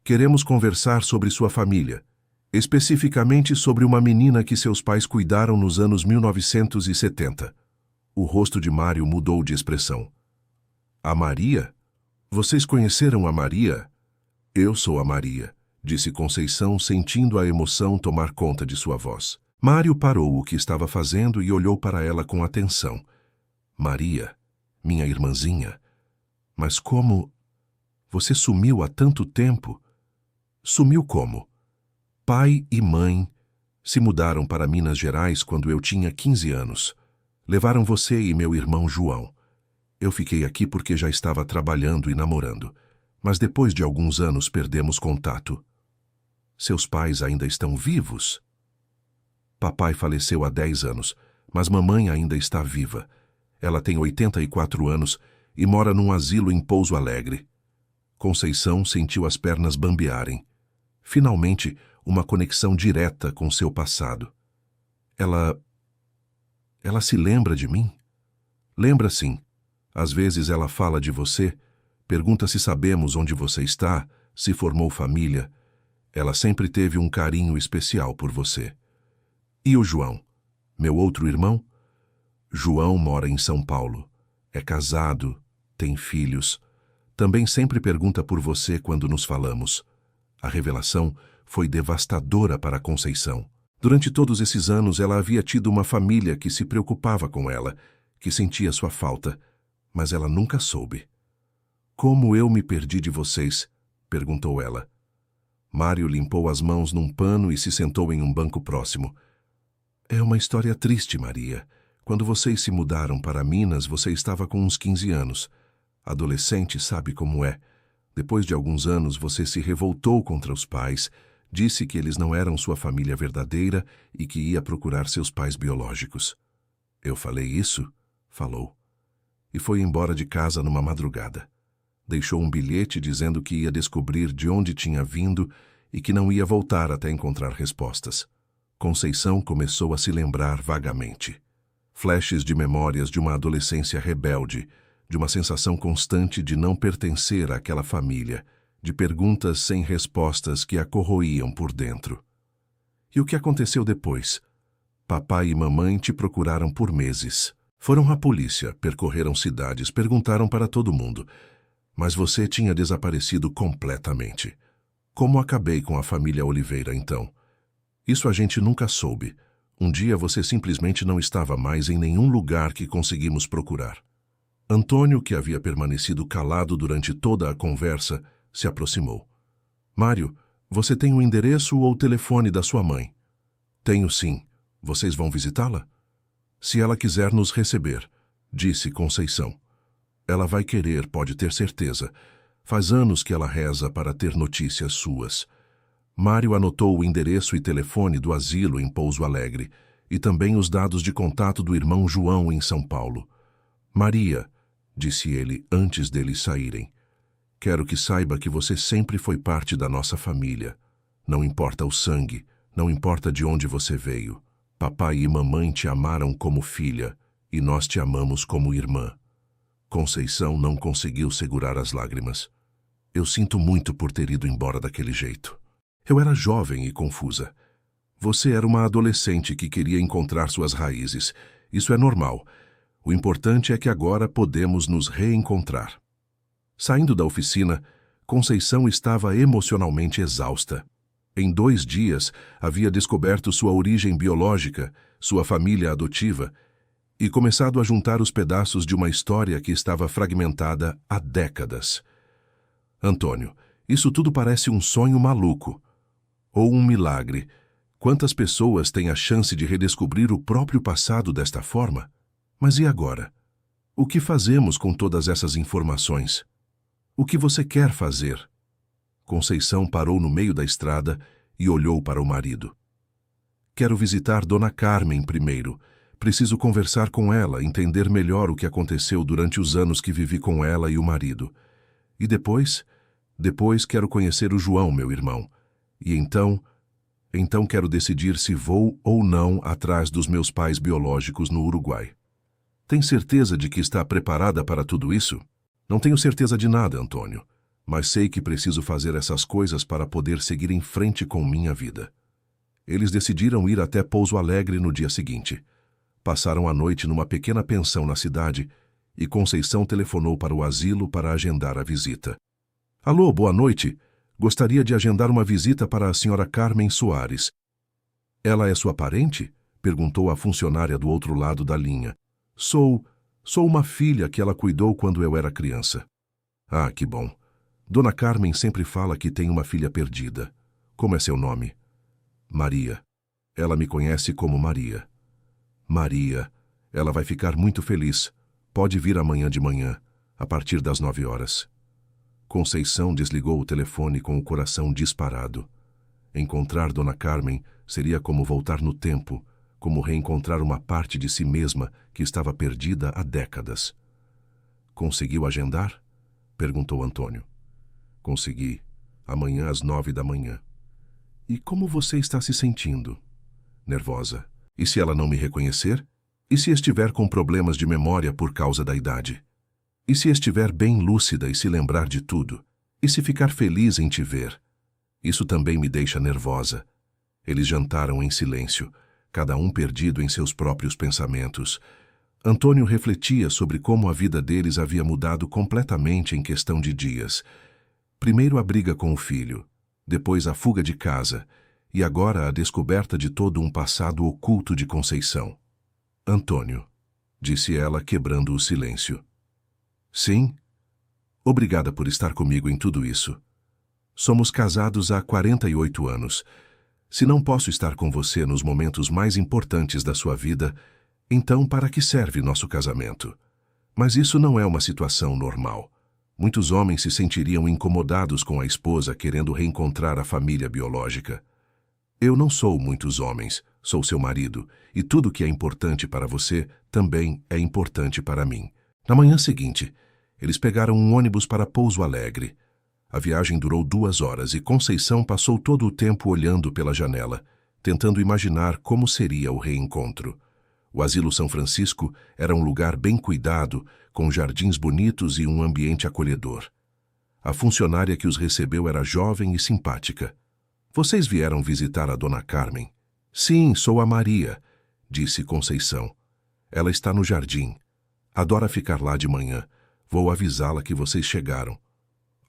Queremos conversar sobre sua família, especificamente sobre uma menina que seus pais cuidaram nos anos 1970. O rosto de Mário mudou de expressão. A Maria? Vocês conheceram a Maria? Eu sou a Maria, disse Conceição, sentindo a emoção tomar conta de sua voz. Mário parou o que estava fazendo e olhou para ela com atenção. Maria, minha irmãzinha. Mas como? Você sumiu há tanto tempo? Sumiu como? Pai e mãe se mudaram para Minas Gerais quando eu tinha 15 anos. Levaram você e meu irmão João. Eu fiquei aqui porque já estava trabalhando e namorando. Mas depois de alguns anos perdemos contato. Seus pais ainda estão vivos? Papai faleceu há 10 anos, mas mamãe ainda está viva. Ela tem 84 anos e mora num asilo em Pouso Alegre. Conceição sentiu as pernas bambearem. Finalmente, uma conexão direta com seu passado. Ela se lembra de mim? Lembra sim. Às vezes ela fala de você, pergunta se sabemos onde você está, se formou família. Ela sempre teve um carinho especial por você. E o João, meu outro irmão? João mora em São Paulo. É casado, tem filhos. Também sempre pergunta por você quando nos falamos. A revelação foi devastadora para Conceição. Durante todos esses anos ela havia tido uma família que se preocupava com ela, que sentia sua falta, mas ela nunca soube. Como eu me perdi de vocês? Perguntou ela. Mário limpou as mãos num pano e se sentou em um banco próximo. É uma história triste, Maria. Quando vocês se mudaram para Minas, você estava com uns 15 anos. Adolescente sabe como é. Depois de alguns anos, você se revoltou contra os pais, disse que eles não eram sua família verdadeira e que ia procurar seus pais biológicos. Eu falei isso? Falou. E foi embora de casa numa madrugada. Deixou um bilhete dizendo que ia descobrir de onde tinha vindo e que não ia voltar até encontrar respostas. Conceição começou a se lembrar vagamente. Flashes de memórias de uma adolescência rebelde, de uma sensação constante de não pertencer àquela família, de perguntas sem respostas que a corroíam por dentro. E o que aconteceu depois? Papai e mamãe te procuraram por meses. Foram à polícia, percorreram cidades, perguntaram para todo mundo. Mas você tinha desaparecido completamente. Como acabei com a família Oliveira, então? Isso a gente nunca soube. Um dia você simplesmente não estava mais em nenhum lugar que conseguimos procurar. Antônio, que havia permanecido calado durante toda a conversa, se aproximou. Mário, você tem o endereço ou o telefone da sua mãe? Tenho sim. Vocês vão visitá-la? Se ela quiser nos receber, disse Conceição. Ela vai querer, pode ter certeza. Faz anos que ela reza para ter notícias suas. Mário anotou o endereço e telefone do asilo em Pouso Alegre e também os dados de contato do irmão João em São Paulo. Maria, disse ele antes deles saírem, quero que saiba que você sempre foi parte da nossa família. Não importa o sangue, não importa de onde você veio. Papai e mamãe te amaram como filha e nós te amamos como irmã. Conceição não conseguiu segurar as lágrimas. Eu sinto muito por ter ido embora daquele jeito. Eu era jovem e confusa. Você era uma adolescente que queria encontrar suas raízes. Isso é normal. O importante é que agora podemos nos reencontrar. Saindo da oficina, Conceição estava emocionalmente exausta. Em 2 dias, havia descoberto sua origem biológica, sua família adotiva, e começado a juntar os pedaços de uma história que estava fragmentada há décadas. Antônio, isso tudo parece um sonho maluco. Ou um milagre. Quantas pessoas têm a chance de redescobrir o próprio passado desta forma? Mas e agora? O que fazemos com todas essas informações? O que você quer fazer? Conceição parou no meio da estrada e olhou para o marido. Quero visitar Dona Carmen primeiro. Preciso conversar com ela, entender melhor o que aconteceu durante os anos que vivi com ela e o marido. E depois quero conhecer o João, meu irmão. E então quero decidir se vou ou não atrás dos meus pais biológicos no Uruguai. Tem certeza de que está preparada para tudo isso? Não tenho certeza de nada, Antônio, mas sei que preciso fazer essas coisas para poder seguir em frente com minha vida. Eles decidiram ir até Pouso Alegre no dia seguinte. Passaram a noite numa pequena pensão na cidade e Conceição telefonou para o asilo para agendar a visita. Alô, boa noite. Gostaria de agendar uma visita para a senhora Carmen Soares. Ela é sua parente? Perguntou a funcionária do outro lado da linha. Sou uma filha que ela cuidou quando eu era criança. Ah, que bom. Dona Carmen sempre fala que tem uma filha perdida. Como é seu nome? Maria. Ela me conhece como Maria. Maria. Ela vai ficar muito feliz. Pode vir amanhã de manhã, a partir das 9 horas. Conceição desligou o telefone com o coração disparado. Encontrar Dona Carmen seria como voltar no tempo, como reencontrar uma parte de si mesma que estava perdida há décadas. Conseguiu agendar? Perguntou Antônio. Consegui. Amanhã às 9 da manhã. E como você está se sentindo? Nervosa. E se ela não me reconhecer? E se estiver com problemas de memória por causa da idade? E se estiver bem lúcida e se lembrar de tudo? E se ficar feliz em te ver? Isso também me deixa nervosa. Eles jantaram em silêncio, cada um perdido em seus próprios pensamentos. Antônio refletia sobre como a vida deles havia mudado completamente em questão de dias. Primeiro a briga com o filho, depois a fuga de casa, e agora a descoberta de todo um passado oculto de Conceição. Antônio, disse ela, quebrando o silêncio. Sim? Obrigada por estar comigo em tudo isso. Somos casados há 48 anos. Se não posso estar com você nos momentos mais importantes da sua vida, então para que serve nosso casamento? Mas isso não é uma situação normal. Muitos homens se sentiriam incomodados com a esposa querendo reencontrar a família biológica. Eu não sou muitos homens, sou seu marido, e tudo que é importante para você também é importante para mim. Na manhã seguinte, eles pegaram um ônibus para Pouso Alegre. A viagem durou 2 horas e Conceição passou todo o tempo olhando pela janela, tentando imaginar como seria o reencontro. O Asilo São Francisco era um lugar bem cuidado, com jardins bonitos e um ambiente acolhedor. A funcionária que os recebeu era jovem e simpática. Vocês vieram visitar a Dona Carmen? Sim, sou a Maria, disse Conceição. Ela está no jardim. Adora ficar lá de manhã. Vou avisá-la que vocês chegaram.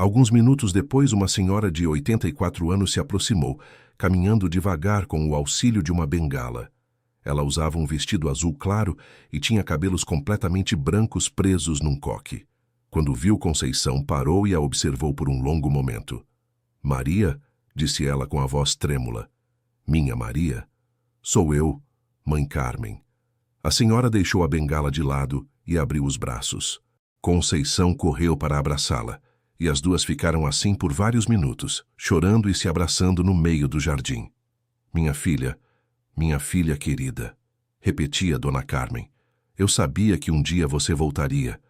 Alguns minutos depois, uma senhora de 84 anos se aproximou, caminhando devagar com o auxílio de uma bengala. Ela usava um vestido azul claro e tinha cabelos completamente brancos presos num coque. Quando viu Conceição, parou e a observou por um longo momento. "Maria?", disse ela com a voz trêmula. "Minha Maria? Sou eu, Mãe Carmen." A senhora deixou a bengala de lado e abriu os braços. Conceição correu para abraçá-la, e as duas ficaram assim por vários minutos, chorando e se abraçando no meio do jardim. Minha filha querida", repetia Dona Carmen. "Eu sabia que um dia você voltaria.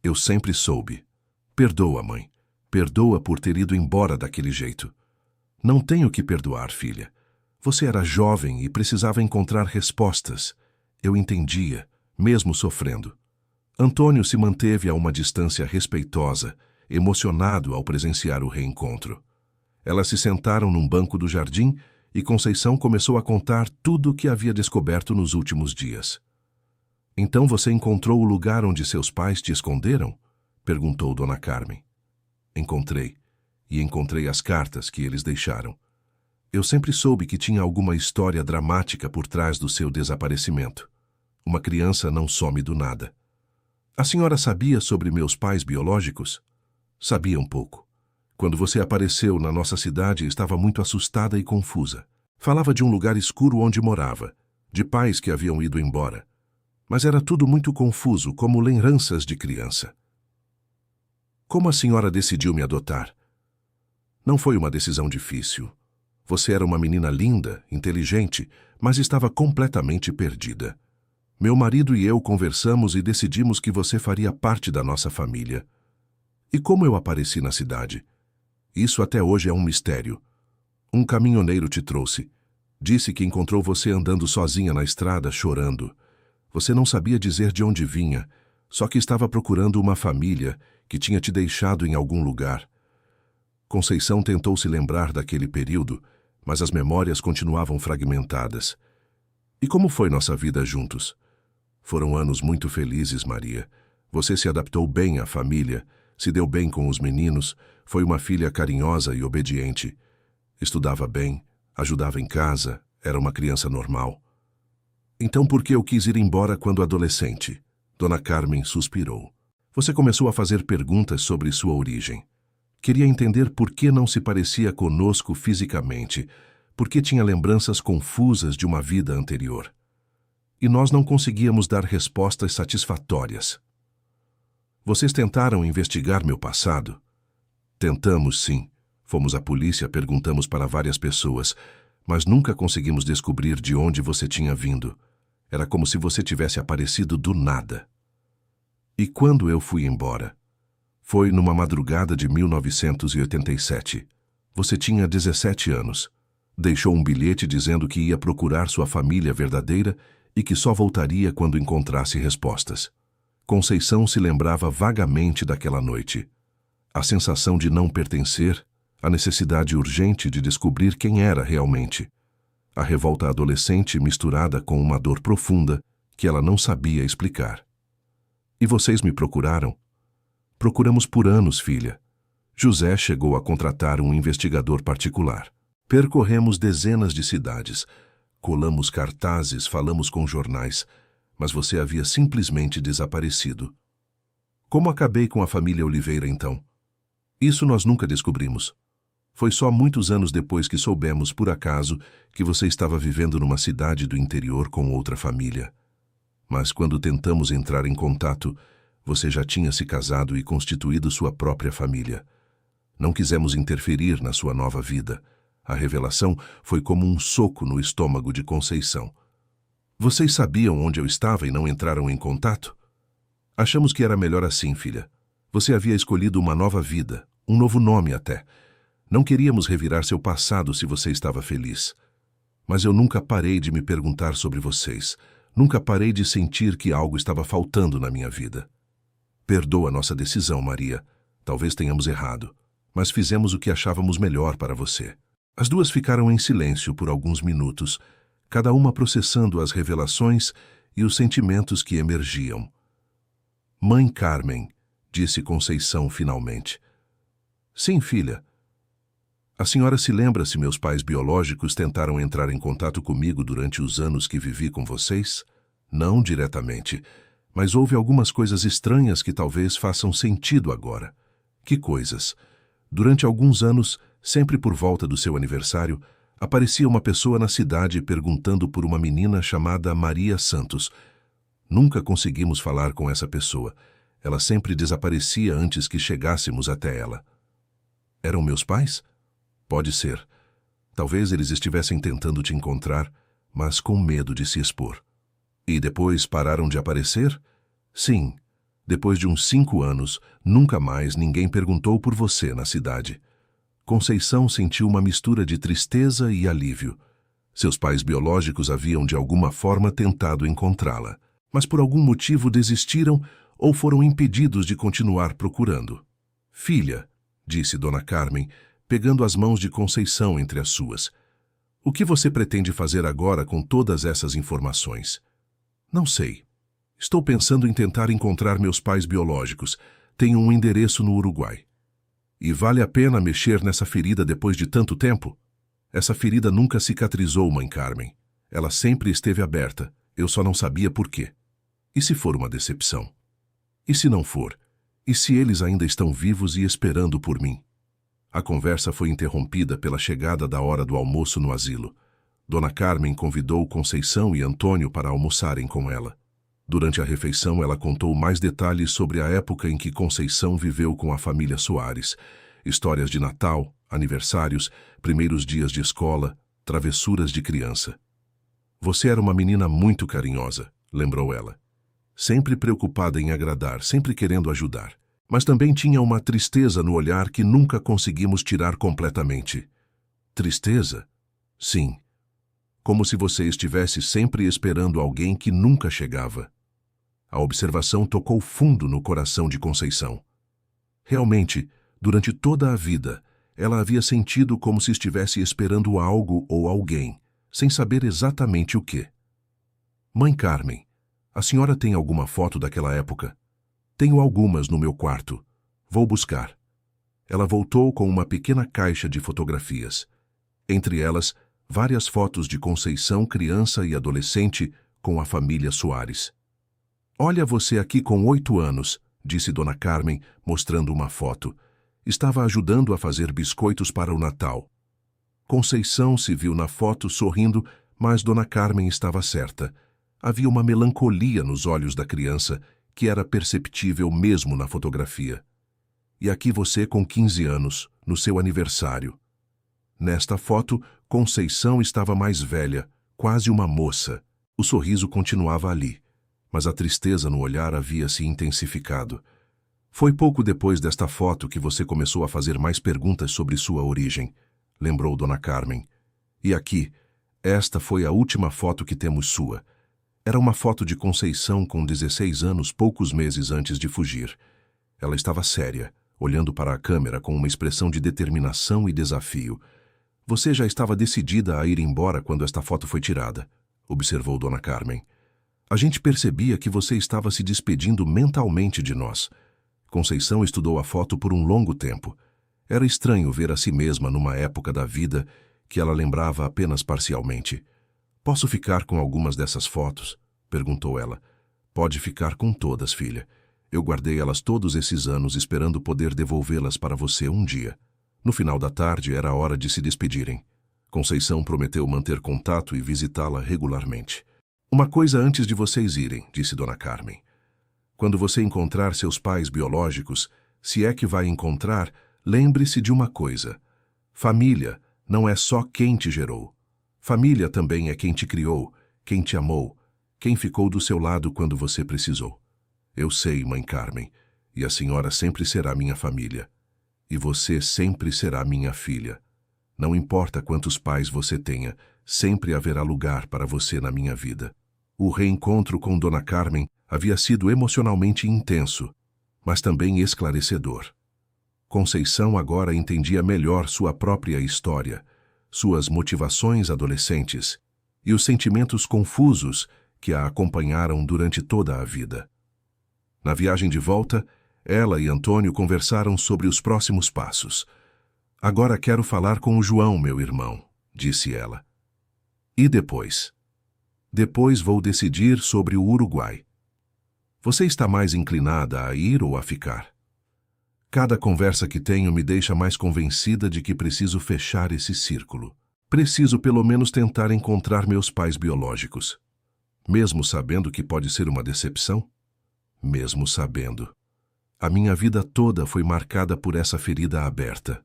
Eu sempre soube. Perdoa, mãe. Perdoa por ter ido embora daquele jeito." "Não tenho que perdoar, filha. Você era jovem e precisava encontrar respostas. Eu entendia, mesmo sofrendo." Antônio se manteve a uma distância respeitosa, emocionado ao presenciar o reencontro. Elas se sentaram num banco do jardim e Conceição começou a contar tudo o que havia descoberto nos últimos dias. "Então você encontrou o lugar onde seus pais te esconderam?", perguntou Dona Carmen. "Encontrei, e encontrei as cartas que eles deixaram. Eu sempre soube que tinha alguma história dramática por trás do seu desaparecimento. Uma criança não some do nada." "A senhora sabia sobre meus pais biológicos?" "Sabia um pouco. Quando você apareceu na nossa cidade, estava muito assustada e confusa. Falava de um lugar escuro onde morava, de pais que haviam ido embora. Mas era tudo muito confuso, como lembranças de criança." "Como a senhora decidiu me adotar?" "Não foi uma decisão difícil. Você era uma menina linda, inteligente, mas estava completamente perdida. Meu marido e eu conversamos e decidimos que você faria parte da nossa família." "E como eu apareci na cidade?" "Isso até hoje é um mistério. Um caminhoneiro te trouxe. Disse que encontrou você andando sozinha na estrada, chorando. Você não sabia dizer de onde vinha, só que estava procurando uma família que tinha te deixado em algum lugar." Conceição tentou se lembrar daquele período, mas as memórias continuavam fragmentadas. "E como foi nossa vida juntos?" "Foram anos muito felizes, Maria. Você se adaptou bem à família, se deu bem com os meninos, foi uma filha carinhosa e obediente. Estudava bem, ajudava em casa, era uma criança normal." "Então por que eu quis ir embora quando adolescente?" Dona Carmen suspirou. "Você começou a fazer perguntas sobre sua origem. Queria entender por que não se parecia conosco fisicamente, por que tinha lembranças confusas de uma vida anterior. E nós não conseguíamos dar respostas satisfatórias." "Vocês tentaram investigar meu passado?" "Tentamos, sim. Fomos à polícia, perguntamos para várias pessoas, mas nunca conseguimos descobrir de onde você tinha vindo. Era como se você tivesse aparecido do nada." "E quando eu fui embora?" "Foi numa madrugada de 1987. Você tinha 17 anos. Deixou um bilhete dizendo que ia procurar sua família verdadeira e que só voltaria quando encontrasse respostas." Conceição se lembrava vagamente daquela noite. A sensação de não pertencer, a necessidade urgente de descobrir quem era realmente. A revolta adolescente misturada com uma dor profunda que ela não sabia explicar. "E vocês me procuraram?" "Procuramos por anos, filha. José chegou a contratar um investigador particular. Percorremos dezenas de cidades, colamos cartazes, falamos com jornais, mas você havia simplesmente desaparecido." "Como acabei com a família Oliveira, então?" "Isso nós nunca descobrimos. Foi só muitos anos depois que soubemos, por acaso, que você estava vivendo numa cidade do interior com outra família. Mas quando tentamos entrar em contato, você já tinha se casado e constituído sua própria família. Não quisemos interferir na sua nova vida. A revelação foi como um soco no estômago de Conceição. "Vocês sabiam onde eu estava e não entraram em contato?" "Achamos que era melhor assim, filha. Você havia escolhido uma nova vida, um novo nome até. Não queríamos revirar seu passado se você estava feliz. Mas eu nunca parei de me perguntar sobre vocês. Nunca parei de sentir que algo estava faltando na minha vida. Perdoa nossa decisão, Maria. Talvez tenhamos errado, mas fizemos o que achávamos melhor para você." As duas ficaram em silêncio por alguns minutos, cada uma processando as revelações e os sentimentos que emergiam. "Mãe Carmen", disse Conceição finalmente. Sim, filha. A senhora se lembra se meus pais biológicos tentaram entrar em contato comigo durante os anos que vivi com vocês? Não diretamente, mas houve algumas coisas estranhas que talvez façam sentido agora. Que coisas? Durante alguns anos, sempre por volta do seu aniversário, aparecia uma pessoa na cidade perguntando por uma menina chamada Maria Santos. Nunca conseguimos falar com essa pessoa. Ela sempre desaparecia antes que chegássemos até ela. Eram meus pais? Pode ser. Talvez eles estivessem tentando te encontrar, mas com medo de se expor. E depois pararam de aparecer? Sim. Depois de uns 5 anos, nunca mais ninguém perguntou por você na cidade. Conceição sentiu uma mistura de tristeza e alívio. Seus pais biológicos haviam de alguma forma tentado encontrá-la, mas por algum motivo desistiram ou foram impedidos de continuar procurando. Filha, disse Dona Carmen, pegando as mãos de Conceição entre as suas. O que você pretende fazer agora com todas essas informações? Não sei. Estou pensando em tentar encontrar meus pais biológicos. Tenho um endereço no Uruguai. E vale a pena mexer nessa ferida depois de tanto tempo? Essa ferida nunca cicatrizou, mãe Carmen. Ela sempre esteve aberta. Eu só não sabia por quê. E se for uma decepção? E se não for? E se eles ainda estão vivos e esperando por mim? A conversa foi interrompida pela chegada da hora do almoço no asilo. Dona Carmen convidou Conceição e Antônio para almoçarem com ela. Durante a refeição, ela contou mais detalhes sobre a época em que Conceição viveu com a família Soares. Histórias de Natal, aniversários, primeiros dias de escola, travessuras de criança. Você era uma menina muito carinhosa, lembrou ela. Sempre preocupada em agradar, sempre querendo ajudar. Mas também tinha uma tristeza no olhar que nunca conseguimos tirar completamente. Tristeza? Sim. Como se você estivesse sempre esperando alguém que nunca chegava. A observação tocou fundo no coração de Conceição. Realmente, durante toda a vida, ela havia sentido como se estivesse esperando algo ou alguém, sem saber exatamente o quê. Mãe Carmen, a senhora tem alguma foto daquela época? Tenho algumas no meu quarto. Vou buscar. Ela voltou com uma pequena caixa de fotografias. Entre elas, várias fotos de Conceição criança e adolescente com a família Soares. Olha você aqui com 8 anos, disse Dona Carmen, mostrando uma foto. Estava ajudando a fazer biscoitos para o Natal. Conceição se viu na foto sorrindo, mas Dona Carmen estava certa. Havia uma melancolia nos olhos da criança, que era perceptível mesmo na fotografia. E aqui você com 15 anos, no seu aniversário. Nesta foto, Conceição estava mais velha, quase uma moça. O sorriso continuava ali, mas a tristeza no olhar havia se intensificado. Foi pouco depois desta foto que você começou a fazer mais perguntas sobre sua origem, lembrou Dona Carmen. E aqui, esta foi a última foto que temos sua. Era uma foto de Conceição com 16 anos, poucos meses antes de fugir. Ela estava séria, olhando para a câmera com uma expressão de determinação e desafio. Você já estava decidida a ir embora quando esta foto foi tirada, observou Dona Carmen. A gente percebia que você estava se despedindo mentalmente de nós. Conceição estudou a foto por um longo tempo. Era estranho ver a si mesma numa época da vida que ela lembrava apenas parcialmente. Posso ficar com algumas dessas fotos? Perguntou ela. Pode ficar com todas, filha. Eu guardei elas todos esses anos esperando poder devolvê-las para você um dia. No final da tarde era a hora de se despedirem. Conceição prometeu manter contato e visitá-la regularmente. Uma coisa antes de vocês irem, disse Dona Carmen. Quando você encontrar seus pais biológicos, se é que vai encontrar, lembre-se de uma coisa. Família não é só quem te gerou. Família também é quem te criou, quem te amou, quem ficou do seu lado quando você precisou. Eu sei, mãe Carmen, e a senhora sempre será minha família. E você sempre será minha filha. Não importa quantos pais você tenha, sempre haverá lugar para você na minha vida. O reencontro com Dona Carmen havia sido emocionalmente intenso, mas também esclarecedor. Conceição agora entendia melhor sua própria história, suas motivações adolescentes e os sentimentos confusos que a acompanharam durante toda a vida. Na viagem de volta, Ela e Antônio conversaram sobre os próximos passos. Agora quero falar com o João, meu irmão, disse ela. E depois? Depois vou decidir sobre o Uruguai. Você está mais inclinada a ir ou a ficar? Cada conversa que tenho me deixa mais convencida de que preciso fechar esse círculo. Preciso pelo menos tentar encontrar meus pais biológicos. Mesmo sabendo que pode ser uma decepção? Mesmo sabendo. A minha vida toda foi marcada por essa ferida aberta.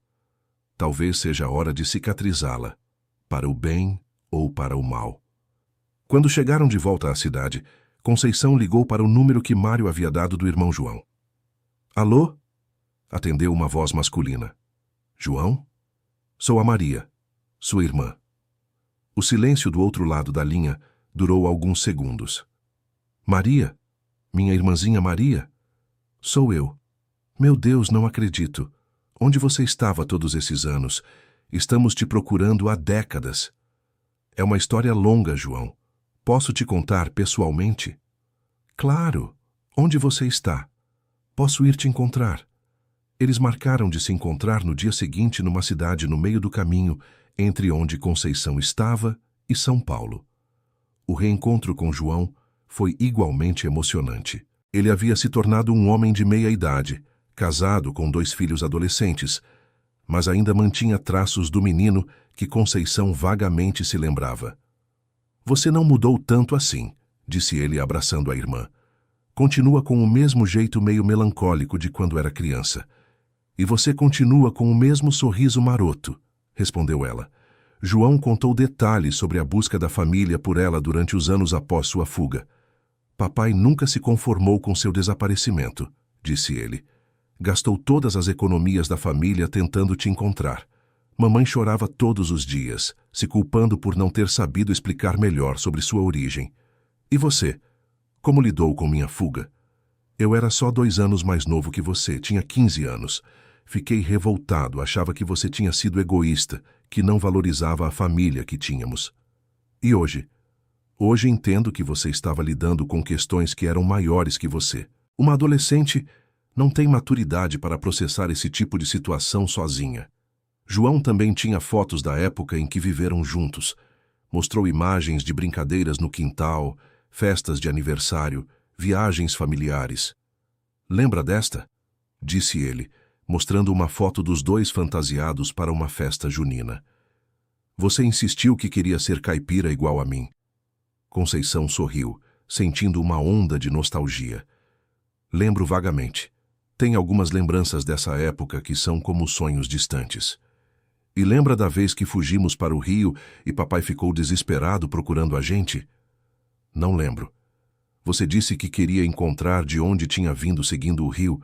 Talvez seja a hora de cicatrizá-la, para o bem ou para o mal. Quando chegaram de volta à cidade, Conceição ligou para o número que Mário havia dado do irmão João. Alô? Atendeu uma voz masculina. João? Sou a Maria, sua irmã. O silêncio do outro lado da linha durou alguns segundos. Maria? Minha irmãzinha Maria? Sou eu. Meu Deus, não acredito. Onde você estava todos esses anos? Estamos te procurando há décadas. É uma história longa, João. Posso te contar pessoalmente? Claro. Onde você está? Posso ir te encontrar. Eles marcaram de se encontrar no dia seguinte numa cidade no meio do caminho, entre onde Conceição estava e São Paulo. O reencontro com João foi igualmente emocionante. Ele havia se tornado um homem de meia idade, casado com 2 filhos adolescentes, mas ainda mantinha traços do menino que Conceição vagamente se lembrava. Você não mudou tanto assim, disse ele abraçando a irmã. Continua com o mesmo jeito meio melancólico de quando era criança. E você continua com o mesmo sorriso maroto, respondeu ela. João contou detalhes sobre a busca da família por ela durante os anos após sua fuga. Papai nunca se conformou com seu desaparecimento, disse ele. Gastou todas as economias da família tentando te encontrar. Mamãe chorava todos os dias, se culpando por não ter sabido explicar melhor sobre sua origem. E você? Como lidou com minha fuga? Eu era só 2 anos mais novo que você, tinha 15 anos. Fiquei revoltado, achava que você tinha sido egoísta, que não valorizava a família que tínhamos. E hoje? Hoje entendo que você estava lidando com questões que eram maiores que você. Uma adolescente não tem maturidade para processar esse tipo de situação sozinha. João também tinha fotos da época em que viveram juntos. Mostrou imagens de brincadeiras no quintal, festas de aniversário, viagens familiares. Lembra desta? Disse ele, mostrando uma foto dos 2 fantasiados para uma festa junina. Você insistiu que queria ser caipira igual a mim. Conceição sorriu, sentindo uma onda de nostalgia. Lembro vagamente. Tem algumas lembranças dessa época que são como sonhos distantes. E lembra da vez que fugimos para o Rio e papai ficou desesperado procurando a gente? Não lembro. Você disse que queria encontrar de onde tinha vindo seguindo o rio.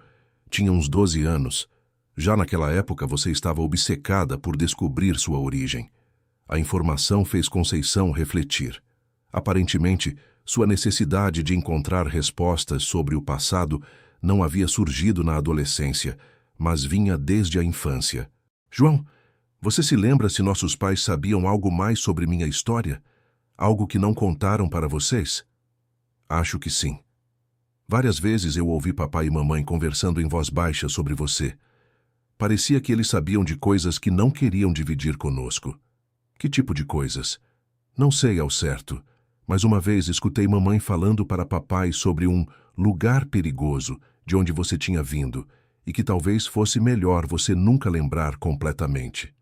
Tinha uns 12 anos. Já naquela época você estava obcecada por descobrir sua origem. A informação fez Conceição refletir. Aparentemente, sua necessidade de encontrar respostas sobre o passado não havia surgido na adolescência, mas vinha desde a infância. João, você se lembra se nossos pais sabiam algo mais sobre minha história? Algo que não contaram para vocês? Acho que sim. Várias vezes eu ouvi papai e mamãe conversando em voz baixa sobre você. Parecia que eles sabiam de coisas que não queriam dividir conosco. Que tipo de coisas? Não sei ao certo, mas uma vez escutei mamãe falando para papai sobre um lugar perigoso de onde você tinha vindo e que talvez fosse melhor você nunca lembrar completamente.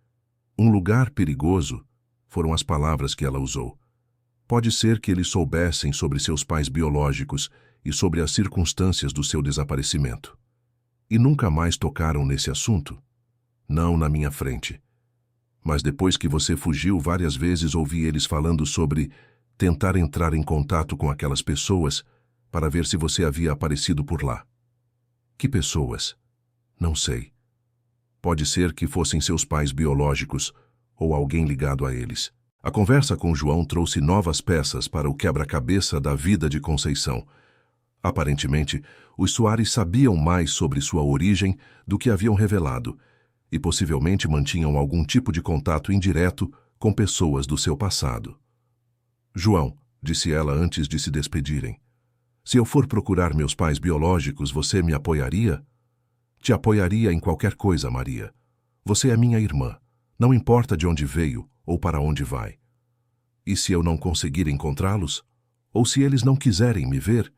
Um lugar perigoso foram as palavras que ela usou. Pode ser que eles soubessem sobre seus pais biológicos e sobre as circunstâncias do seu desaparecimento. E nunca mais tocaram nesse assunto? Não na minha frente. Mas depois que você fugiu, várias vezes ouvi eles falando sobre tentar entrar em contato com aquelas pessoas para ver se você havia aparecido por lá. Que pessoas? Não sei. Pode ser que fossem seus pais biológicos ou alguém ligado a eles. A conversa com João trouxe novas peças para o quebra-cabeça da vida de Conceição. Aparentemente, os Soares sabiam mais sobre sua origem do que haviam revelado e possivelmente mantinham algum tipo de contato indireto com pessoas do seu passado. João, disse ela antes de se despedirem, se eu for procurar meus pais biológicos, você me apoiaria? Te apoiaria em qualquer coisa, Maria. Você é minha irmã. Não importa de onde veio ou para onde vai. E se eu não conseguir encontrá-los? Ou se eles não quiserem me ver?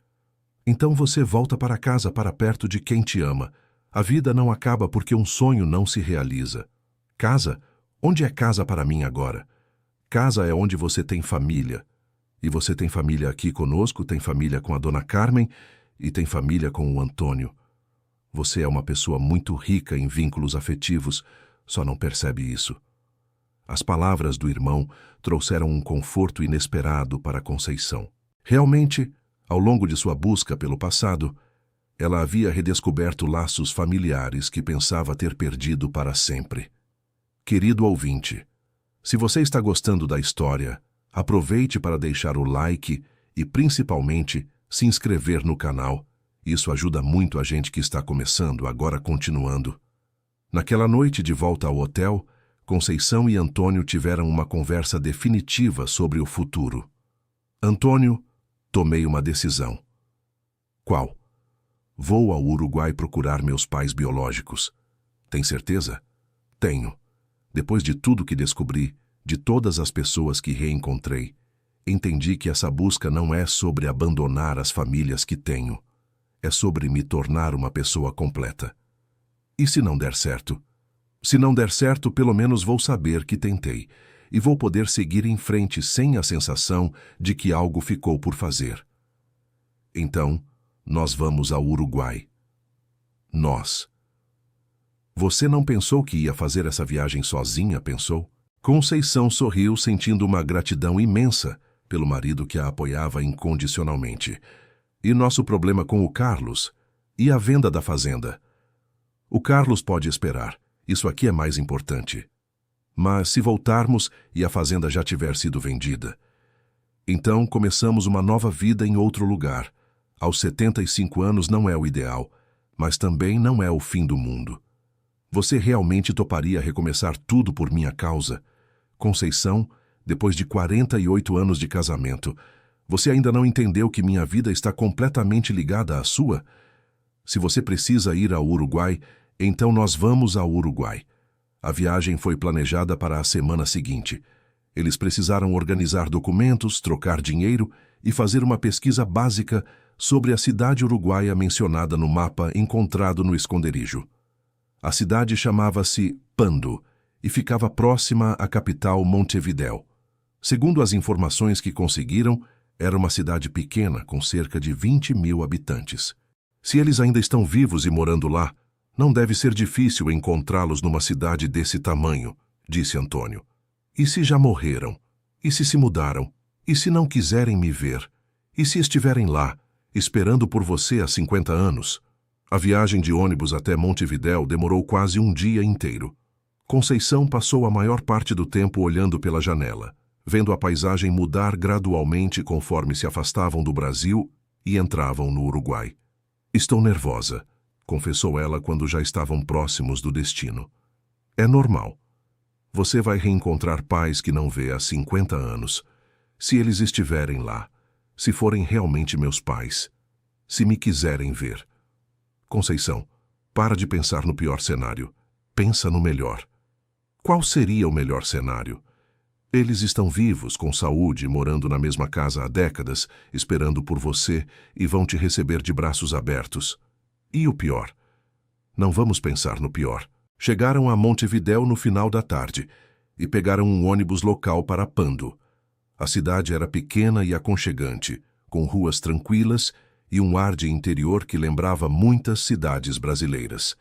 Então você volta para casa, para perto de quem te ama. A vida não acaba porque um sonho não se realiza. Casa? Onde é casa para mim agora? Casa é onde você tem família. E você tem família aqui conosco, tem família com a dona Carmen e tem família com o Antônio. Você é uma pessoa muito rica em vínculos afetivos, só não percebe isso. As palavras do irmão trouxeram um conforto inesperado para Conceição. Realmente, ao longo de sua busca pelo passado, ela havia redescoberto laços familiares que pensava ter perdido para sempre. Querido ouvinte, se você está gostando da história, aproveite para deixar o like e, principalmente, se inscrever no canal. Isso ajuda muito a gente que está começando, agora continuando. Naquela noite de volta ao hotel, Conceição e Antônio tiveram uma conversa definitiva sobre o futuro. Antônio, tomei uma decisão. Qual? Vou ao Uruguai procurar meus pais biológicos. Tem certeza? Tenho. Depois de tudo que descobri, de todas as pessoas que reencontrei, entendi que essa busca não é sobre abandonar as famílias que tenho. É sobre me tornar uma pessoa completa. E se não der certo? Se não der certo, pelo menos vou saber que tentei, e vou poder seguir em frente sem a sensação de que algo ficou por fazer. Então, nós vamos ao Uruguai. Nós. Você não pensou que ia fazer essa viagem sozinha, pensou? Conceição sorriu, sentindo uma gratidão imensa pelo marido que a apoiava incondicionalmente. E nosso problema com o Carlos? E a venda da fazenda? O Carlos pode esperar. Isso aqui é mais importante. Mas se voltarmos e a fazenda já tiver sido vendida, então começamos uma nova vida em outro lugar. Aos 75 anos não é o ideal, mas também não é o fim do mundo. Você realmente toparia recomeçar tudo por minha causa? Conceição, depois de 48 anos de casamento, você ainda não entendeu que minha vida está completamente ligada à sua? Se você precisa ir ao Uruguai, então nós vamos ao Uruguai. A viagem foi planejada para a semana seguinte. Eles precisaram organizar documentos, trocar dinheiro e fazer uma pesquisa básica sobre a cidade uruguaia mencionada no mapa encontrado no esconderijo. A cidade chamava-se Pando e ficava próxima à capital Montevidéu. Segundo as informações que conseguiram, era uma cidade pequena com cerca de 20.000 habitantes. Se eles ainda estão vivos e morando lá, não deve ser difícil encontrá-los numa cidade desse tamanho, disse Antônio. E se já morreram? E se mudaram? E se não quiserem me ver? E se estiverem lá, esperando por você há 50 anos? A viagem de ônibus até Montevidéu demorou quase um dia inteiro. Conceição passou a maior parte do tempo olhando pela janela, vendo a paisagem mudar gradualmente conforme se afastavam do Brasil e entravam no Uruguai. Estou nervosa, confessou ela quando já estavam próximos do destino. É normal. Você vai reencontrar pais que não vê há 50 anos. Se eles estiverem lá, se forem realmente meus pais, se me quiserem ver. Conceição, para de pensar no pior cenário. Pensa no melhor. Qual seria o melhor cenário? Eles estão vivos, com saúde, morando na mesma casa há décadas, esperando por você e vão te receber de braços abertos. E o pior? Não vamos pensar no pior. Chegaram a Montevidéu no final da tarde e pegaram um ônibus local para Pando. A cidade era pequena e aconchegante, com ruas tranquilas e um ar de interior que lembrava muitas cidades brasileiras.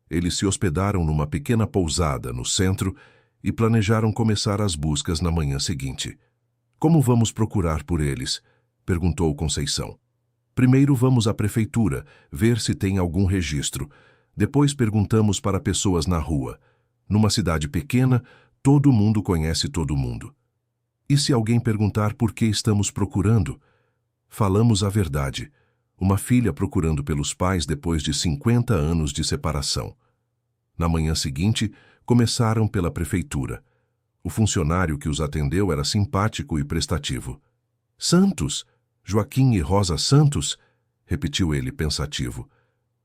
Eles se hospedaram numa pequena pousada no centro e planejaram começar as buscas na manhã seguinte. Como vamos procurar por eles? Perguntou Conceição. Primeiro vamos à prefeitura, ver se tem algum registro. Depois perguntamos para pessoas na rua. Numa cidade pequena, todo mundo conhece todo mundo. E se alguém perguntar por que estamos procurando? Falamos a verdade. Uma filha procurando pelos pais depois de 50 anos de separação. Na manhã seguinte, começaram pela prefeitura. O funcionário que os atendeu era simpático e prestativo. Santos! Joaquim e Rosa Santos? Repetiu ele, pensativo.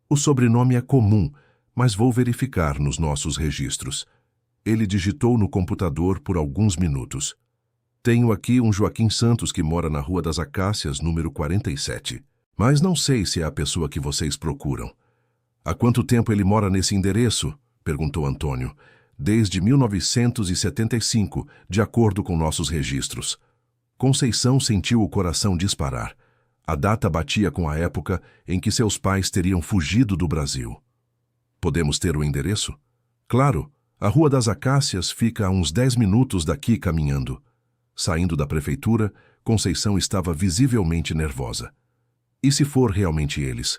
O sobrenome é comum, mas vou verificar nos nossos registros. Ele digitou no computador por alguns minutos. Tenho aqui um Joaquim Santos que mora na Rua das Acácias, número 47. Mas não sei se é a pessoa que vocês procuram. Há quanto tempo ele mora nesse endereço? Perguntou Antônio. Desde 1975, de acordo com nossos registros. Conceição sentiu o coração disparar. A data batia com a época em que seus pais teriam fugido do Brasil. Podemos ter o endereço? Claro, a Rua das Acácias fica a uns 10 minutos daqui caminhando. Saindo da prefeitura, Conceição estava visivelmente nervosa. E se for realmente eles?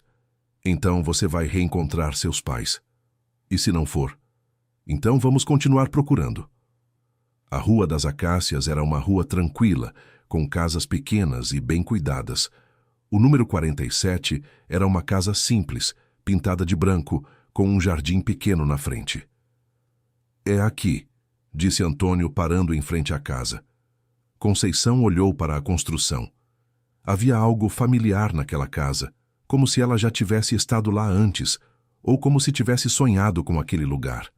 Então você vai reencontrar seus pais. E se não for? Então vamos continuar procurando. A Rua das Acácias era uma rua tranquila, com casas pequenas e bem cuidadas. O número 47 era uma casa simples, pintada de branco, com um jardim pequeno na frente. É aqui, disse Antônio parando em frente à casa. Conceição olhou para a construção. Havia algo familiar naquela casa, como se ela já tivesse estado lá antes, ou como se tivesse sonhado com aquele lugar.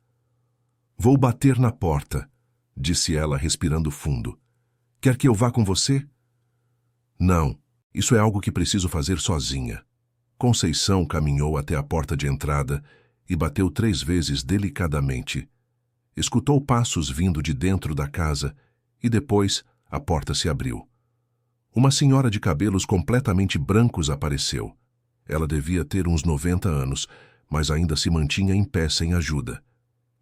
Vou bater na porta, disse ela respirando fundo. Quer que eu vá com você? Não, isso é algo que preciso fazer sozinha. Conceição caminhou até a porta de entrada e bateu 3 vezes delicadamente. Escutou passos vindo de dentro da casa e depois a porta se abriu. Uma senhora de cabelos completamente brancos apareceu. Ela devia ter uns 90 anos, mas ainda se mantinha em pé sem ajuda.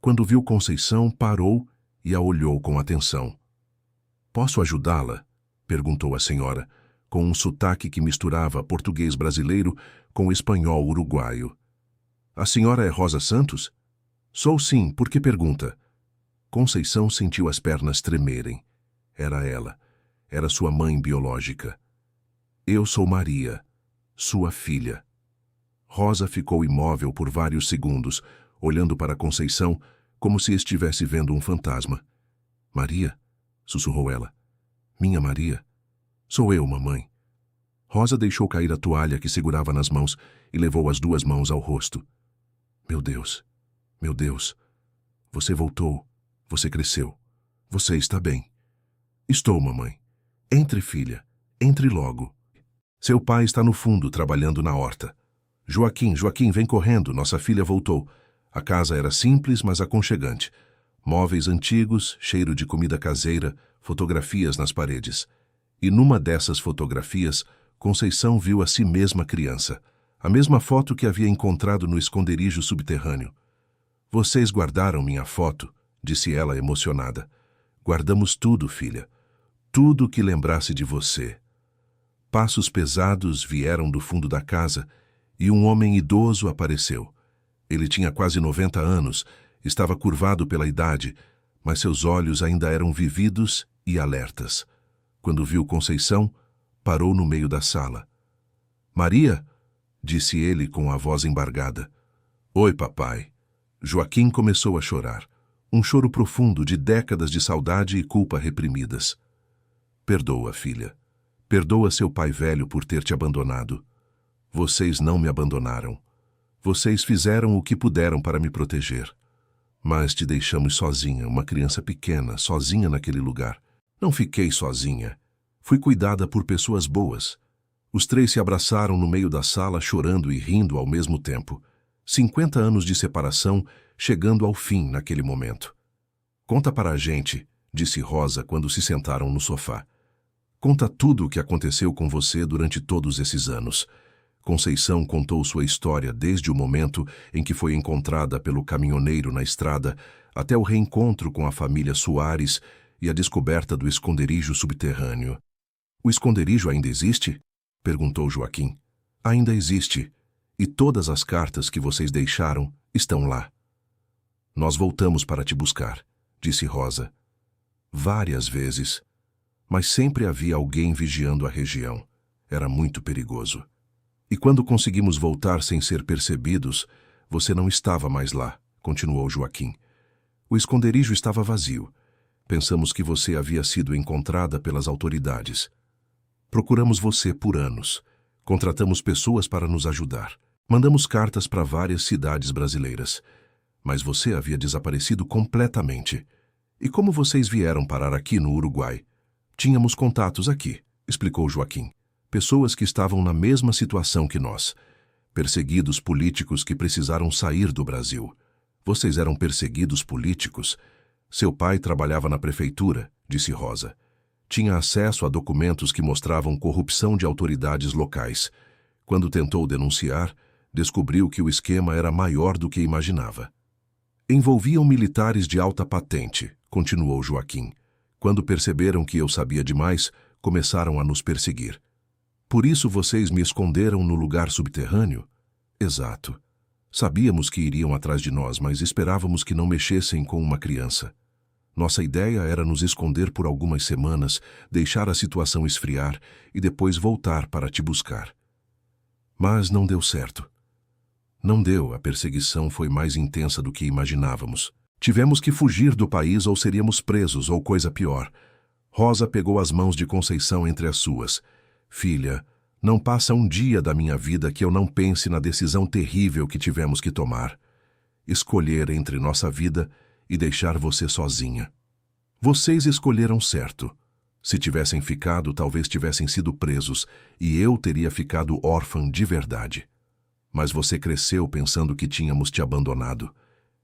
Quando viu Conceição, parou e a olhou com atenção. Posso ajudá-la? Perguntou a senhora, com um sotaque que misturava português brasileiro com espanhol uruguaio. A senhora é Rosa Santos? Sou sim, por que pergunta? Conceição sentiu as pernas tremerem. Era ela. Era sua mãe biológica. Eu sou Maria, sua filha. Rosa ficou imóvel por vários segundos, olhando para Conceição como se estivesse vendo um fantasma. Maria? Sussurrou ela. Minha Maria? Sou eu, mamãe. Rosa deixou cair a toalha que segurava nas mãos e levou as 2 mãos ao rosto. Meu Deus, meu Deus. Você voltou. Você cresceu. Você está bem. Estou, mamãe. Entre, filha. Entre logo. Seu pai está no fundo, trabalhando na horta. Joaquim, Joaquim, vem correndo, nossa filha voltou. A casa era simples, mas aconchegante. Móveis antigos, cheiro de comida caseira, fotografias nas paredes. E numa dessas fotografias, Conceição viu a si mesma criança. A mesma foto que havia encontrado no esconderijo subterrâneo. Vocês guardaram minha foto, disse ela emocionada. Guardamos tudo, filha. Tudo que lembrasse de você. Passos pesados vieram do fundo da casa e um homem idoso apareceu. Ele tinha quase 90 anos, estava curvado pela idade, mas seus olhos ainda eram vividos e alertas. Quando viu Conceição, parou no meio da sala. Maria? Disse ele com a voz embargada. Oi, papai. Joaquim começou a chorar. Um choro profundo de décadas de saudade e culpa reprimidas. Perdoa, filha. Perdoa seu pai velho por ter te abandonado. Vocês não me abandonaram. Vocês fizeram o que puderam para me proteger. Mas te deixamos sozinha, uma criança pequena, sozinha naquele lugar. Não fiquei sozinha. Fui cuidada por pessoas boas. Os 3 se abraçaram no meio da sala, chorando e rindo ao mesmo tempo. 50 anos de separação, chegando ao fim naquele momento. Conta para a gente, disse Rosa quando se sentaram no sofá. Conta tudo o que aconteceu com você durante todos esses anos. Conceição contou sua história desde o momento em que foi encontrada pelo caminhoneiro na estrada até o reencontro com a família Soares e a descoberta do esconderijo subterrâneo. O esconderijo ainda existe? Perguntou Joaquim. Ainda existe. E todas as cartas que vocês deixaram estão lá. Nós voltamos para te buscar, disse Rosa. Várias vezes. Mas sempre havia alguém vigiando a região. Era muito perigoso. E quando conseguimos voltar sem ser percebidos, você não estava mais lá, continuou Joaquim. O esconderijo estava vazio. Pensamos que você havia sido encontrada pelas autoridades. Procuramos você por anos. Contratamos pessoas para nos ajudar. Mandamos cartas para várias cidades brasileiras, mas você havia desaparecido completamente. E como vocês vieram parar aqui no Uruguai? Tínhamos contatos aqui, explicou Joaquim. Pessoas que estavam na mesma situação que nós. Perseguidos políticos que precisaram sair do Brasil. Vocês eram perseguidos políticos? Seu pai trabalhava na prefeitura, disse Rosa. Tinha acesso a documentos que mostravam corrupção de autoridades locais. Quando tentou denunciar, descobriu que o esquema era maior do que imaginava. Envolviam militares de alta patente, continuou Joaquim. Quando perceberam que eu sabia demais, começaram a nos perseguir. Por isso vocês me esconderam no lugar subterrâneo? Exato. Sabíamos que iriam atrás de nós, mas esperávamos que não mexessem com uma criança. Nossa ideia era nos esconder por algumas semanas, deixar a situação esfriar e depois voltar para te buscar. Mas não deu certo. Não deu, a perseguição foi mais intensa do que imaginávamos. Tivemos que fugir do país ou seríamos presos ou coisa pior. Rosa pegou as mãos de Conceição entre as suas. Filha, não passa um dia da minha vida que eu não pense na decisão terrível que tivemos que tomar. Escolher entre nossa vida e deixar você sozinha. Vocês escolheram certo. Se tivessem ficado, talvez tivessem sido presos e eu teria ficado órfã de verdade. Mas você cresceu pensando que tínhamos te abandonado.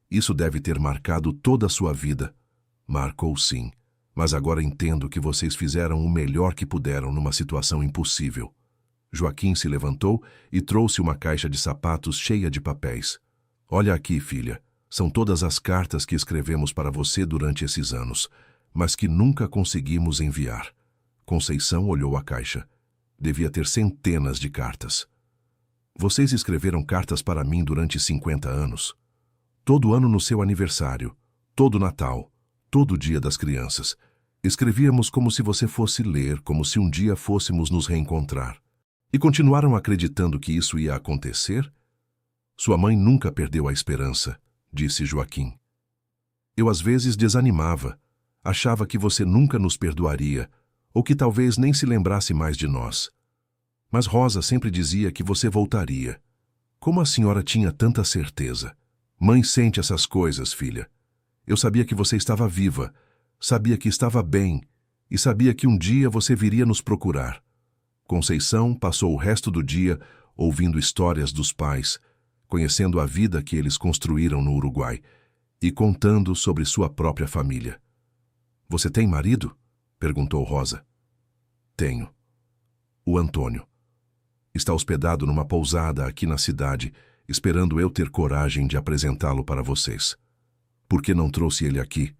Isso deve ter marcado toda a sua vida. Marcou sim, mas agora entendo que vocês fizeram o melhor que puderam numa situação impossível. Joaquim se levantou e trouxe uma caixa de sapatos cheia de papéis. Olha aqui, filha, são todas as cartas que escrevemos para você durante esses anos, mas que nunca conseguimos enviar. Conceição olhou a caixa. Devia ter centenas de cartas. Vocês escreveram cartas para mim durante 50 anos. Todo ano no seu aniversário, todo Natal, todo Dia das Crianças. Escrevíamos como se você fosse ler, como se um dia fôssemos nos reencontrar. E continuaram acreditando que isso ia acontecer? Sua mãe nunca perdeu a esperança, disse Joaquim. Eu às vezes desanimava. Achava que você nunca nos perdoaria, ou que talvez nem se lembrasse mais de nós. Mas Rosa sempre dizia que você voltaria. Como a senhora tinha tanta certeza? Mãe sente essas coisas, filha. Eu sabia que você estava viva, sabia que estava bem, e sabia que um dia você viria nos procurar. Conceição passou o resto do dia ouvindo histórias dos pais, conhecendo a vida que eles construíram no Uruguai e contando sobre sua própria família. Você tem marido? Perguntou Rosa. Tenho. O Antônio. Está hospedado numa pousada aqui na cidade, esperando eu ter coragem de apresentá-lo para vocês. Por que não trouxe ele aqui?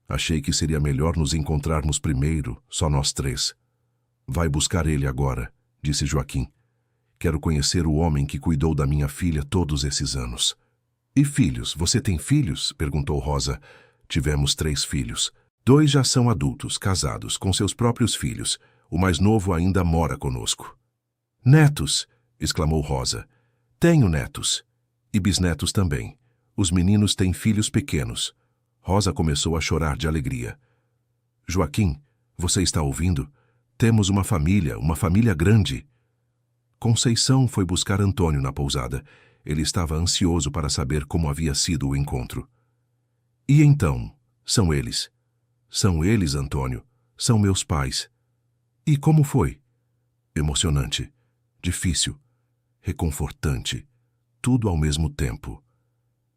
Achei que seria melhor nos encontrarmos primeiro, só nós três. Vai buscar ele agora, disse Joaquim. Quero conhecer o homem que cuidou da minha filha todos esses anos. E filhos? Você tem filhos? Perguntou Rosa. Tivemos 3 filhos. 2 já são adultos, casados, com seus próprios filhos. O mais novo ainda mora conosco. Netos! Exclamou Rosa. Tenho netos. E bisnetos também. Os meninos têm filhos pequenos. Rosa começou a chorar de alegria. Joaquim, você está ouvindo? Temos uma família grande. Conceição foi buscar Antônio na pousada. Ele estava ansioso para saber como havia sido o encontro. E então, são eles. São eles, Antônio. São meus pais. E como foi? Emocionante. Difícil. Reconfortante. Tudo ao mesmo tempo.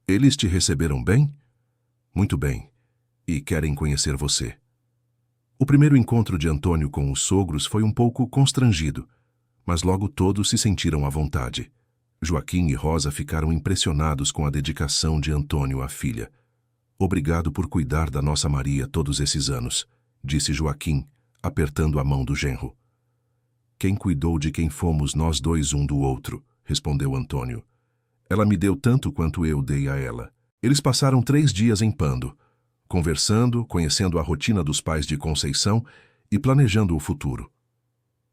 Eles te receberam bem? Muito bem. E querem conhecer você. O primeiro encontro de Antônio com os sogros foi um pouco constrangido, mas logo todos se sentiram à vontade. Joaquim e Rosa ficaram impressionados com a dedicação de Antônio à filha. Obrigado por cuidar da nossa Maria todos esses anos, disse Joaquim, apertando a mão do genro. Quem cuidou de quem fomos nós dois um do outro, respondeu Antônio. Ela me deu tanto quanto eu dei a ela. Eles passaram 3 dias em Pando, conversando, conhecendo a rotina dos pais de Conceição e planejando o futuro.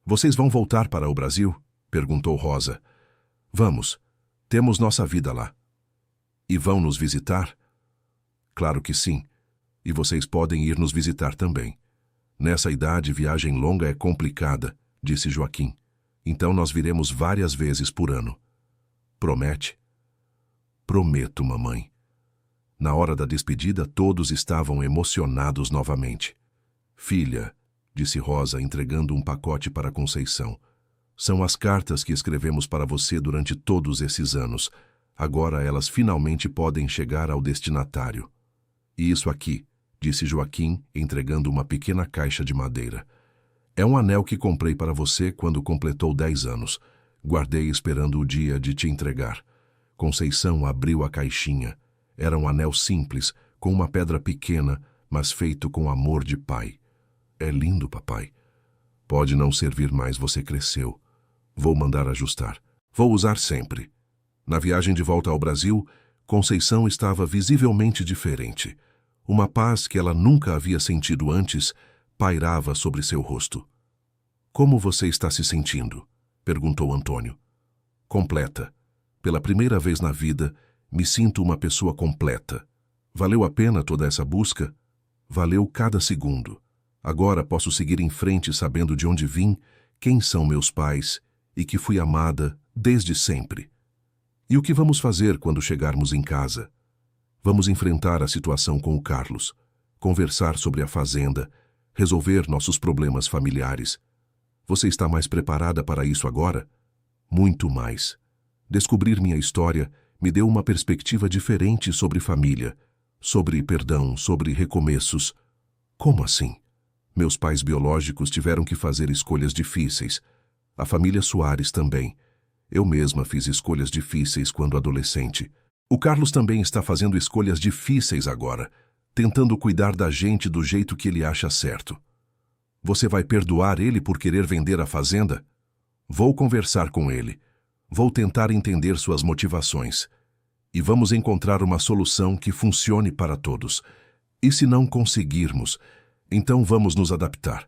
Vocês vão voltar para o Brasil? Perguntou Rosa. Vamos. Temos nossa vida lá. E vão nos visitar? Claro que sim. E vocês podem ir nos visitar também. Nessa idade, viagem longa é complicada, disse Joaquim. Então nós viremos várias vezes por ano. Promete? Prometo, mamãe. Na hora da despedida, todos estavam emocionados novamente. Filha, disse Rosa, entregando um pacote para Conceição. São as cartas que escrevemos para você durante todos esses anos. Agora elas finalmente podem chegar ao destinatário. E isso aqui, disse Joaquim, entregando uma pequena caixa de madeira. É um anel que comprei para você quando completou 10 anos. Guardei esperando o dia de te entregar. Conceição abriu a caixinha. Era um anel simples, com uma pedra pequena, mas feito com amor de pai. É lindo, papai. Pode não servir mais, você cresceu. Vou mandar ajustar. Vou usar sempre. Na viagem de volta ao Brasil, Conceição estava visivelmente diferente. Uma paz que ela nunca havia sentido antes pairava sobre seu rosto. Como você está se sentindo? Perguntou Antônio. Completa. Pela primeira vez na vida, me sinto uma pessoa completa. Valeu a pena toda essa busca? Valeu cada segundo. Agora posso seguir em frente sabendo de onde vim, quem são meus pais e que fui amada desde sempre. E o que vamos fazer quando chegarmos em casa? Vamos enfrentar a situação com o Carlos, conversar sobre a fazenda, resolver nossos problemas familiares. Você está mais preparada para isso agora? Muito mais. Descobrir minha história me deu uma perspectiva diferente sobre família, sobre perdão, sobre recomeços. Como assim? Meus pais biológicos tiveram que fazer escolhas difíceis. A família Soares também. Eu mesma fiz escolhas difíceis quando adolescente. O Carlos também está fazendo escolhas difíceis agora, tentando cuidar da gente do jeito que ele acha certo. Você vai perdoar ele por querer vender a fazenda? Vou conversar com ele. Vou tentar entender suas motivações. E vamos encontrar uma solução que funcione para todos. E se não conseguirmos, então vamos nos adaptar.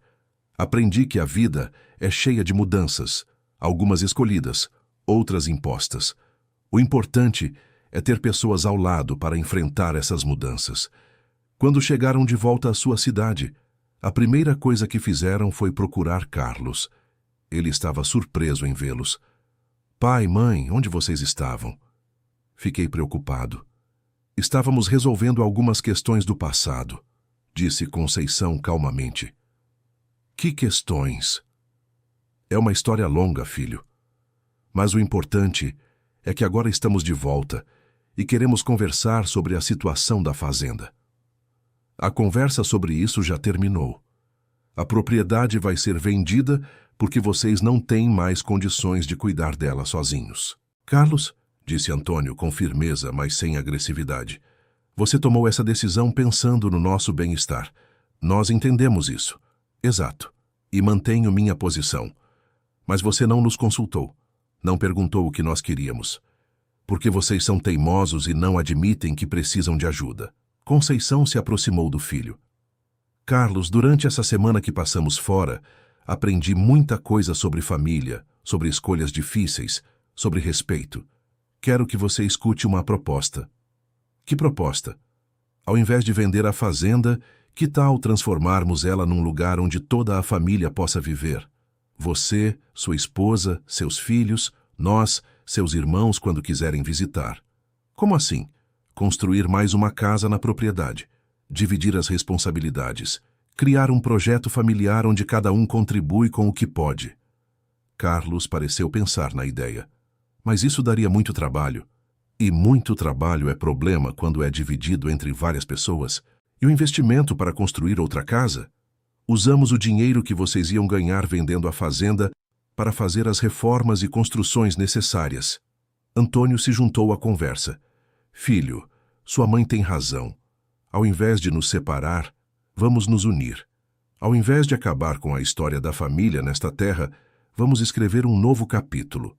Aprendi que a vida é cheia de mudanças, algumas escolhidas, outras impostas. O importante é ter pessoas ao lado para enfrentar essas mudanças. Quando chegaram de volta à sua cidade, a primeira coisa que fizeram foi procurar Carlos. Ele estava surpreso em vê-los. Pai, mãe, onde vocês estavam? Fiquei preocupado. Estávamos resolvendo algumas questões do passado, disse Conceição calmamente. Que questões? É uma história longa, filho. Mas o importante é que agora estamos de volta e queremos conversar sobre a situação da fazenda. A conversa sobre isso já terminou. A propriedade vai ser vendida porque vocês não têm mais condições de cuidar dela sozinhos. Carlos, disse Antônio com firmeza, mas sem agressividade, você tomou essa decisão pensando no nosso bem-estar. Nós entendemos isso. Exato. E mantenho minha posição. Mas você não nos consultou. Não perguntou o que nós queríamos. Porque vocês são teimosos e não admitem que precisam de ajuda. Conceição se aproximou do filho. Carlos, durante essa semana que passamos fora, aprendi muita coisa sobre família, sobre escolhas difíceis, sobre respeito. Quero que você escute uma proposta. Que proposta? Ao invés de vender a fazenda, que tal transformarmos ela num lugar onde toda a família possa viver? Você, sua esposa, seus filhos, nós, seus irmãos quando quiserem visitar. Como assim? Construir mais uma casa na propriedade, dividir as responsabilidades, criar um projeto familiar onde cada um contribui com o que pode. Carlos pareceu pensar na ideia. Mas isso daria muito trabalho. E muito trabalho é problema quando é dividido entre várias pessoas. E o investimento para construir outra casa? Usamos o dinheiro que vocês iam ganhar vendendo a fazenda para fazer as reformas e construções necessárias. Antônio se juntou à conversa. Filho, sua mãe tem razão. Ao invés de nos separar, vamos nos unir. Ao invés de acabar com a história da família nesta terra, vamos escrever um novo capítulo.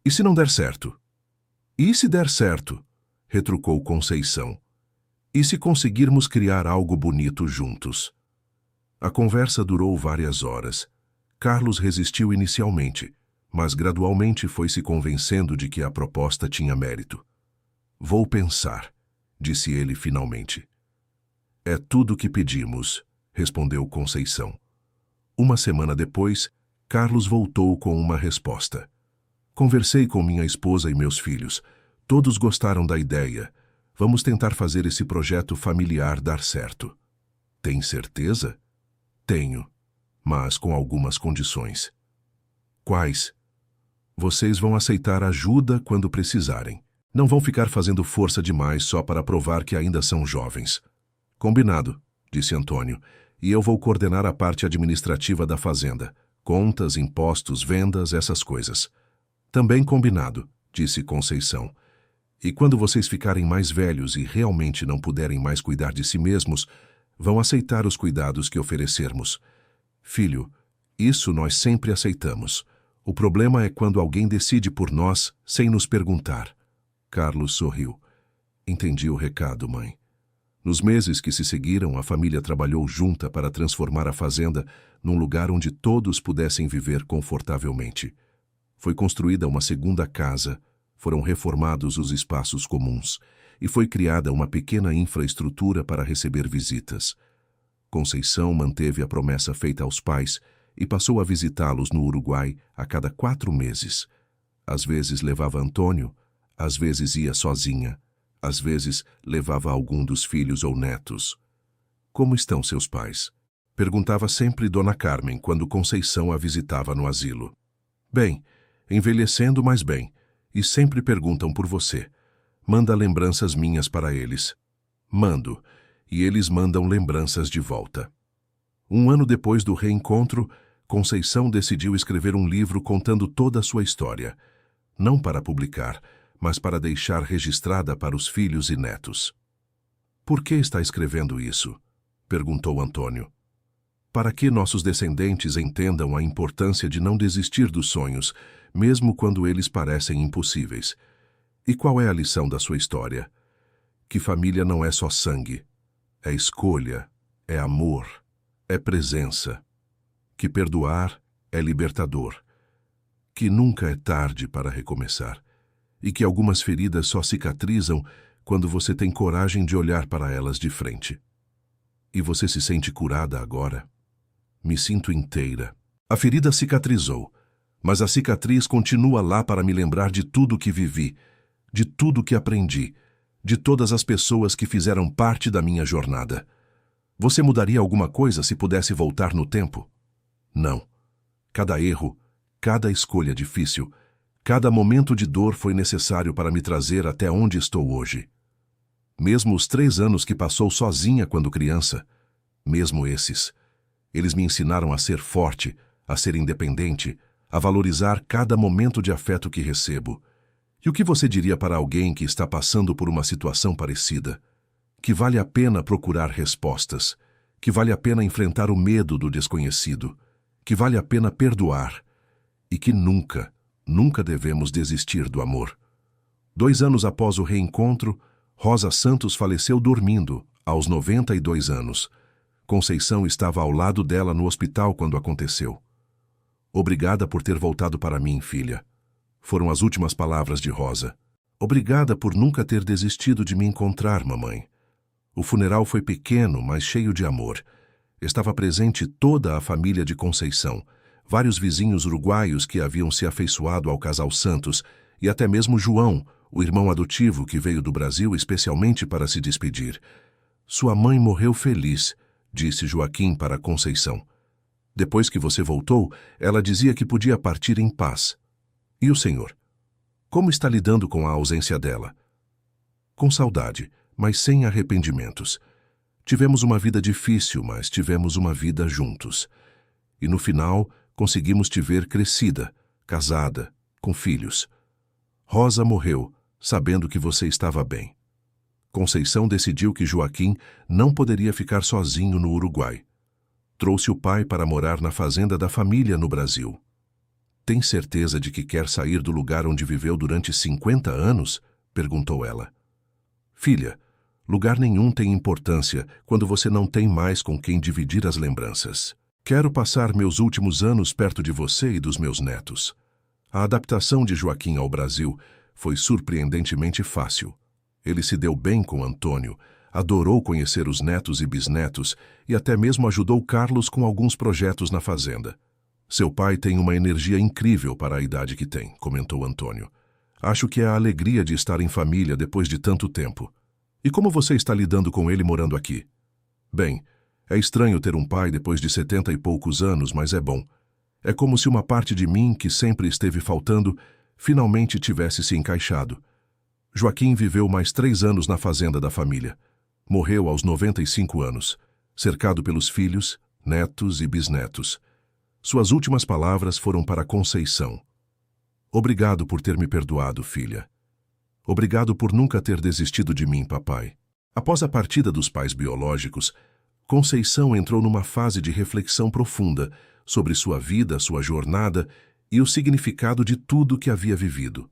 E se não der certo? E se der certo? Retrucou Conceição. E se conseguirmos criar algo bonito juntos? A conversa durou várias horas. Carlos resistiu inicialmente, mas gradualmente foi se convencendo de que a proposta tinha mérito. Vou pensar, disse ele finalmente. É tudo o que pedimos, respondeu Conceição. Uma semana depois, Carlos voltou com uma resposta. Conversei com minha esposa e meus filhos. Todos gostaram da ideia. Vamos tentar fazer esse projeto familiar dar certo. Tem certeza? Tenho, mas com algumas condições. Quais? Vocês vão aceitar ajuda quando precisarem. Não vão ficar fazendo força demais só para provar que ainda são jovens. Combinado, disse Antônio, e eu vou coordenar a parte administrativa da fazenda. Contas, impostos, vendas, essas coisas. Também combinado, disse Conceição. E quando vocês ficarem mais velhos e realmente não puderem mais cuidar de si mesmos, vão aceitar os cuidados que oferecermos. Filho, isso nós sempre aceitamos. O problema é quando alguém decide por nós sem nos perguntar. Carlos sorriu. Entendi o recado, mãe. Nos meses que se seguiram, a família trabalhou junta para transformar a fazenda num lugar onde todos pudessem viver confortavelmente. Foi construída uma segunda casa, foram reformados os espaços comuns e foi criada uma pequena infraestrutura para receber visitas. Conceição manteve a promessa feita aos pais e passou a visitá-los no Uruguai a cada 4 meses. Às vezes levava Antônio, às vezes ia sozinha, às vezes levava algum dos filhos ou netos. Como estão seus pais? Perguntava sempre Dona Carmen quando Conceição a visitava no asilo. Bem, envelhecendo, mas bem, e sempre perguntam por você. Manda lembranças minhas para eles. Mando, e eles mandam lembranças de volta. 1 ano depois do reencontro, Conceição decidiu escrever um livro contando toda a sua história, não para publicar, mas para deixar registrada para os filhos e netos. Por que está escrevendo isso? Perguntou Antônio. Para que nossos descendentes entendam a importância de não desistir dos sonhos, mesmo quando eles parecem impossíveis. E qual é a lição da sua história? Que família não é só sangue. É escolha, é amor, é presença. Que perdoar é libertador. Que nunca é tarde para recomeçar. E que algumas feridas só cicatrizam quando você tem coragem de olhar para elas de frente. E você se sente curada agora? Me sinto inteira. A ferida cicatrizou, mas a cicatriz continua lá para me lembrar de tudo que vivi, de tudo que aprendi, de todas as pessoas que fizeram parte da minha jornada. Você mudaria alguma coisa se pudesse voltar no tempo? Não. Cada erro, cada escolha difícil, cada momento de dor foi necessário para me trazer até onde estou hoje. Mesmo os 3 anos que passou sozinha quando criança, mesmo esses, eles me ensinaram a ser forte, a ser independente, a valorizar cada momento de afeto que recebo. E o que você diria para alguém que está passando por uma situação parecida? Que vale a pena procurar respostas, que vale a pena enfrentar o medo do desconhecido, que vale a pena perdoar e que nunca, nunca devemos desistir do amor. 2 anos após o reencontro, Rosa Santos faleceu dormindo, aos 92 anos. Conceição estava ao lado dela no hospital quando aconteceu. Obrigada por ter voltado para mim, filha. Foram as últimas palavras de Rosa. Obrigada por nunca ter desistido de me encontrar, mamãe. O funeral foi pequeno, mas cheio de amor. Estava presente toda a família de Conceição, vários vizinhos uruguaios que haviam se afeiçoado ao casal Santos e até mesmo João, o irmão adotivo que veio do Brasil especialmente para se despedir. Sua mãe morreu feliz, disse Joaquim para Conceição. Depois que você voltou, ela dizia que podia partir em paz. E o senhor? Como está lidando com a ausência dela? Com saudade, mas sem arrependimentos. Tivemos uma vida difícil, mas tivemos uma vida juntos. E no final, conseguimos te ver crescida, casada, com filhos. Rosa morreu, sabendo que você estava bem. Conceição decidiu que Joaquim não poderia ficar sozinho no Uruguai. Trouxe o pai para morar na fazenda da família no Brasil. Tem certeza de que quer sair do lugar onde viveu durante 50 anos? Perguntou ela. Filha, lugar nenhum tem importância quando você não tem mais com quem dividir as lembranças. Quero passar meus últimos anos perto de você e dos meus netos. A adaptação de Joaquim ao Brasil foi surpreendentemente fácil. Ele se deu bem com Antônio, adorou conhecer os netos e bisnetos e até mesmo ajudou Carlos com alguns projetos na fazenda. Seu pai tem uma energia incrível para a idade que tem, comentou Antônio. Acho que é a alegria de estar em família depois de tanto tempo. E como você está lidando com ele morando aqui? Bem, é estranho ter um pai depois de 70 e poucos anos, mas é bom. É como se uma parte de mim, que sempre esteve faltando, finalmente tivesse se encaixado. Joaquim viveu mais 3 anos na fazenda da família. Morreu aos 95 anos, cercado pelos filhos, netos e bisnetos. Suas últimas palavras foram para Conceição. Obrigado por ter me perdoado, filha. Obrigado por nunca ter desistido de mim, papai. Após a partida dos pais biológicos, Conceição entrou numa fase de reflexão profunda sobre sua vida, sua jornada e o significado de tudo que havia vivido.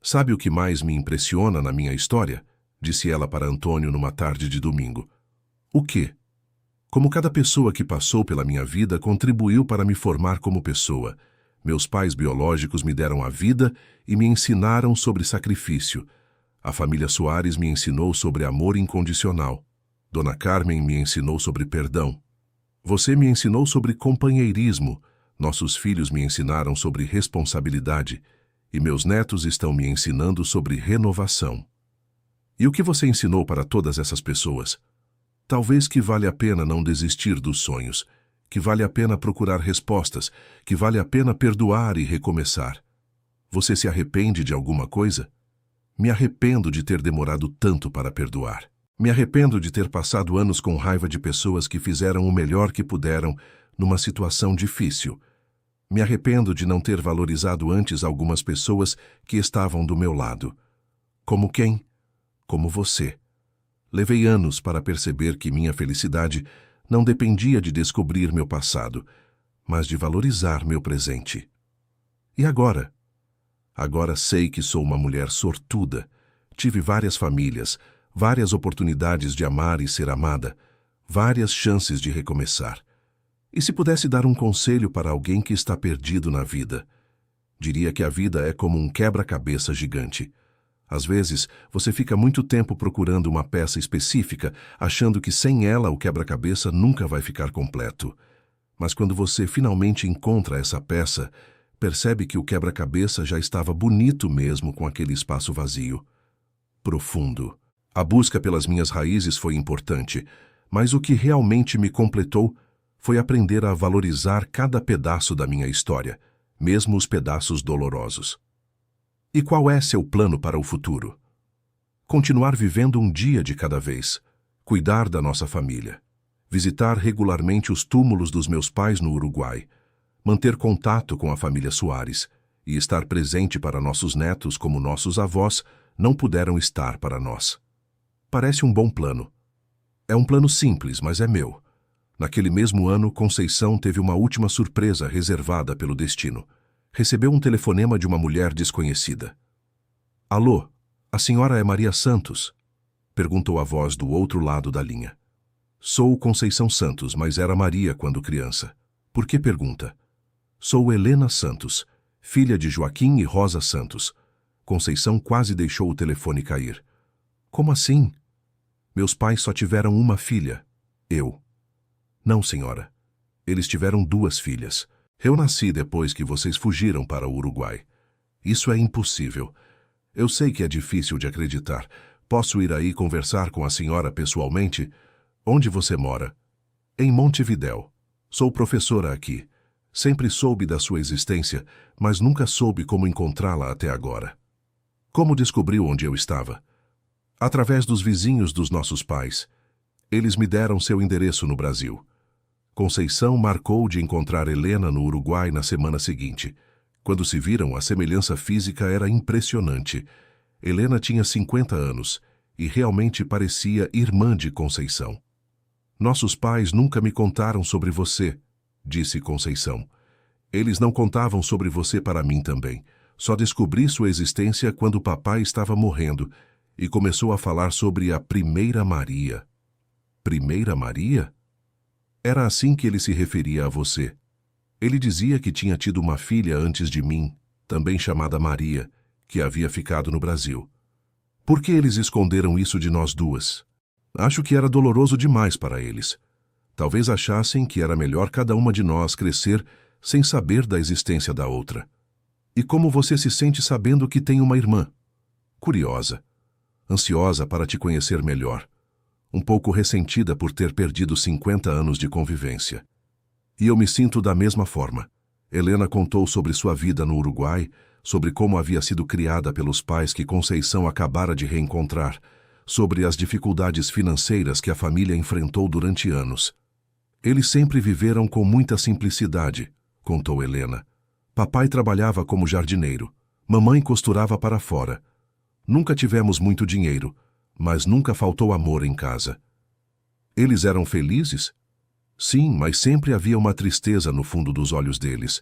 Sabe o que mais me impressiona na minha história? Disse ela para Antônio numa tarde de domingo. O quê? Como cada pessoa que passou pela minha vida contribuiu para me formar como pessoa. Meus pais biológicos me deram a vida e me ensinaram sobre sacrifício. A família Soares me ensinou sobre amor incondicional. Dona Carmen me ensinou sobre perdão. Você me ensinou sobre companheirismo. Nossos filhos me ensinaram sobre responsabilidade. E meus netos estão me ensinando sobre renovação. E o que você ensinou para todas essas pessoas? Talvez que vale a pena não desistir dos sonhos, que vale a pena procurar respostas, que vale a pena perdoar e recomeçar. Você se arrepende de alguma coisa? Me arrependo de ter demorado tanto para perdoar. Me arrependo de ter passado anos com raiva de pessoas que fizeram o melhor que puderam numa situação difícil. Me arrependo de não ter valorizado antes algumas pessoas que estavam do meu lado. Como quem? Como você. Levei anos para perceber que minha felicidade não dependia de descobrir meu passado, mas de valorizar meu presente. E agora? Agora sei que sou uma mulher sortuda. Tive várias famílias, várias oportunidades de amar e ser amada, várias chances de recomeçar. E se pudesse dar um conselho para alguém que está perdido na vida? Diria que a vida é como um quebra-cabeça gigante. Às vezes, você fica muito tempo procurando uma peça específica, achando que sem ela o quebra-cabeça nunca vai ficar completo. Mas quando você finalmente encontra essa peça, percebe que o quebra-cabeça já estava bonito mesmo com aquele espaço vazio. Profundo. A busca pelas minhas raízes foi importante, mas o que realmente me completou foi aprender a valorizar cada pedaço da minha história, mesmo os pedaços dolorosos. E qual é seu plano para o futuro? Continuar vivendo um dia de cada vez, cuidar da nossa família, visitar regularmente os túmulos dos meus pais no Uruguai, manter contato com a família Soares e estar presente para nossos netos como nossos avós não puderam estar para nós. Parece um bom plano. É um plano simples, mas é meu. Naquele mesmo ano, Conceição teve uma última surpresa reservada pelo destino. Recebeu um telefonema de uma mulher desconhecida. Alô, a senhora é Maria Santos? Perguntou a voz do outro lado da linha. Sou Conceição Santos, mas era Maria quando criança. Por que pergunta? Sou Helena Santos, filha de Joaquim e Rosa Santos. Conceição quase deixou o telefone cair. Como assim? Meus pais só tiveram uma filha, eu. Não, senhora. Eles tiveram 2 filhas. Eu nasci depois que vocês fugiram para o Uruguai. Isso é impossível. Eu sei que é difícil de acreditar. Posso ir aí conversar com a senhora pessoalmente? Onde você mora? Em Montevidéu. Sou professora aqui. Sempre soube da sua existência, mas nunca soube como encontrá-la até agora. Como descobriu onde eu estava? Através dos vizinhos dos nossos pais. Eles me deram seu endereço no Brasil. Conceição marcou de encontrar Helena no Uruguai na semana seguinte. Quando se viram, a semelhança física era impressionante. Helena tinha 50 anos e realmente parecia irmã de Conceição. Nossos pais nunca me contaram sobre você, disse Conceição. Eles não contavam sobre você para mim também. Só descobri sua existência quando o papai estava morrendo e começou a falar sobre a Primeira Maria. Primeira Maria? Era assim que ele se referia a você. Ele dizia que tinha tido uma filha antes de mim, também chamada Maria, que havia ficado no Brasil. Por que eles esconderam isso de nós duas? Acho que era doloroso demais para eles. Talvez achassem que era melhor cada uma de nós crescer sem saber da existência da outra. E como você se sente sabendo que tem uma irmã? Curiosa, ansiosa para te conhecer melhor, um pouco ressentida por ter perdido 50 anos de convivência. E eu me sinto da mesma forma. Helena contou sobre sua vida no Uruguai, sobre como havia sido criada pelos pais que Conceição acabara de reencontrar, sobre as dificuldades financeiras que a família enfrentou durante anos. Eles sempre viveram com muita simplicidade, contou Helena. Papai trabalhava como jardineiro, mamãe costurava para fora. Nunca tivemos muito dinheiro, mas nunca faltou amor em casa. Eles eram felizes? Sim, mas sempre havia uma tristeza no fundo dos olhos deles,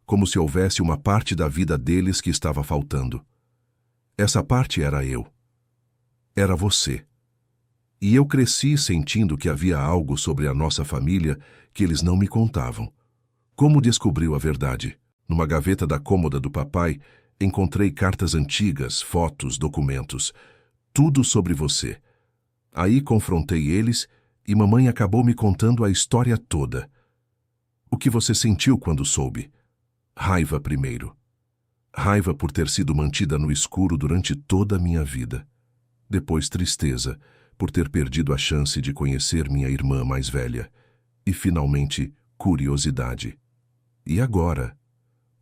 como se houvesse uma parte da vida deles que estava faltando. Essa parte era eu. Era você. E eu cresci sentindo que havia algo sobre a nossa família que eles não me contavam. Como descobriu a verdade? Numa gaveta da cômoda do papai, encontrei cartas antigas, fotos, documentos, tudo sobre você. Aí confrontei eles e mamãe acabou me contando a história toda. O que você sentiu quando soube? Raiva primeiro. Raiva por ter sido mantida no escuro durante toda a minha vida. Depois tristeza, por ter perdido a chance de conhecer minha irmã mais velha. E finalmente, curiosidade. E agora?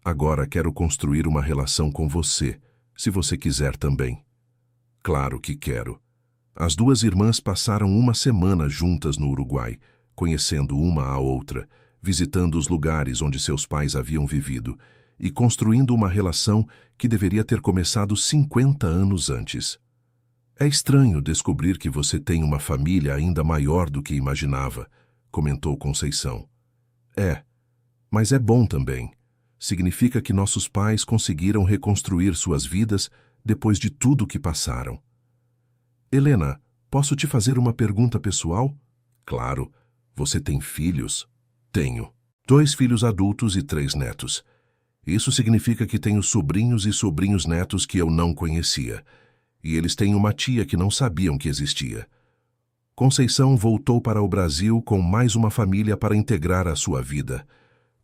Agora quero construir uma relação com você, se você quiser também. Claro que quero. As duas irmãs passaram uma semana juntas no Uruguai, conhecendo uma a outra, visitando os lugares onde seus pais haviam vivido e construindo uma relação que deveria ter começado 50 anos antes. É estranho descobrir que você tem uma família ainda maior do que imaginava, comentou Conceição. É, mas é bom também. Significa que nossos pais conseguiram reconstruir suas vidas depois de tudo que passaram. Helena, posso te fazer uma pergunta pessoal? Claro. Você tem filhos? Tenho. 2 filhos adultos e 3 netos. Isso significa que tenho sobrinhos e sobrinhos netos que eu não conhecia. E eles têm uma tia que não sabiam que existia. Conceição voltou para o Brasil com mais uma família para integrar a sua vida.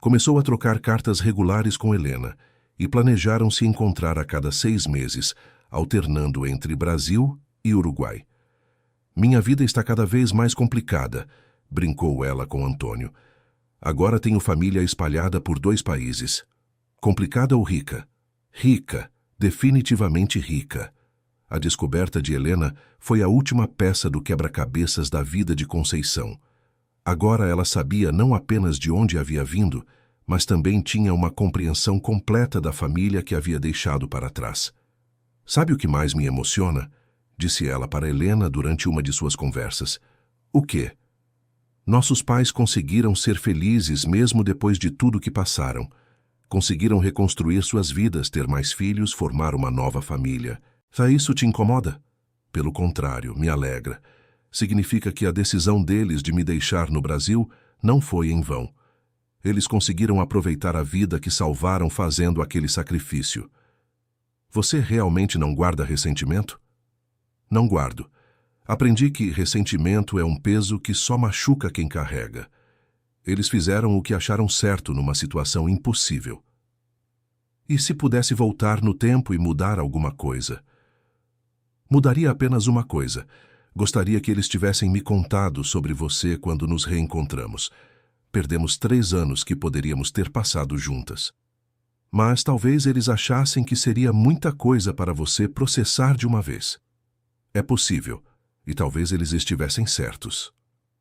Começou a trocar cartas regulares com Helena e planejaram se encontrar a cada 6 meses, alternando entre Brasil e Uruguai. Minha vida está cada vez mais complicada, brincou ela com Antônio. Agora tenho família espalhada por 2 países. Complicada ou rica? Rica, definitivamente rica. A descoberta de Helena foi a última peça do quebra-cabeças da vida de Conceição. Agora ela sabia não apenas de onde havia vindo, mas também tinha uma compreensão completa da família que havia deixado para trás. Sabe o que mais me emociona? Disse ela para Helena durante uma de suas conversas. O quê? Nossos pais conseguiram ser felizes mesmo depois de tudo que passaram. Conseguiram reconstruir suas vidas, ter mais filhos, formar uma nova família. Isso te incomoda? Pelo contrário, me alegra. Significa que a decisão deles de me deixar no Brasil não foi em vão. Eles conseguiram aproveitar a vida que salvaram fazendo aquele sacrifício. Você realmente não guarda ressentimento? Não guardo. Aprendi que ressentimento é um peso que só machuca quem carrega. Eles fizeram o que acharam certo numa situação impossível. E se pudesse voltar no tempo e mudar alguma coisa? Mudaria apenas uma coisa. Gostaria que eles tivessem me contado sobre você quando nos reencontramos. Perdemos 3 anos que poderíamos ter passado juntas. Mas talvez eles achassem que seria muita coisa para você processar de uma vez. É possível, e talvez eles estivessem certos.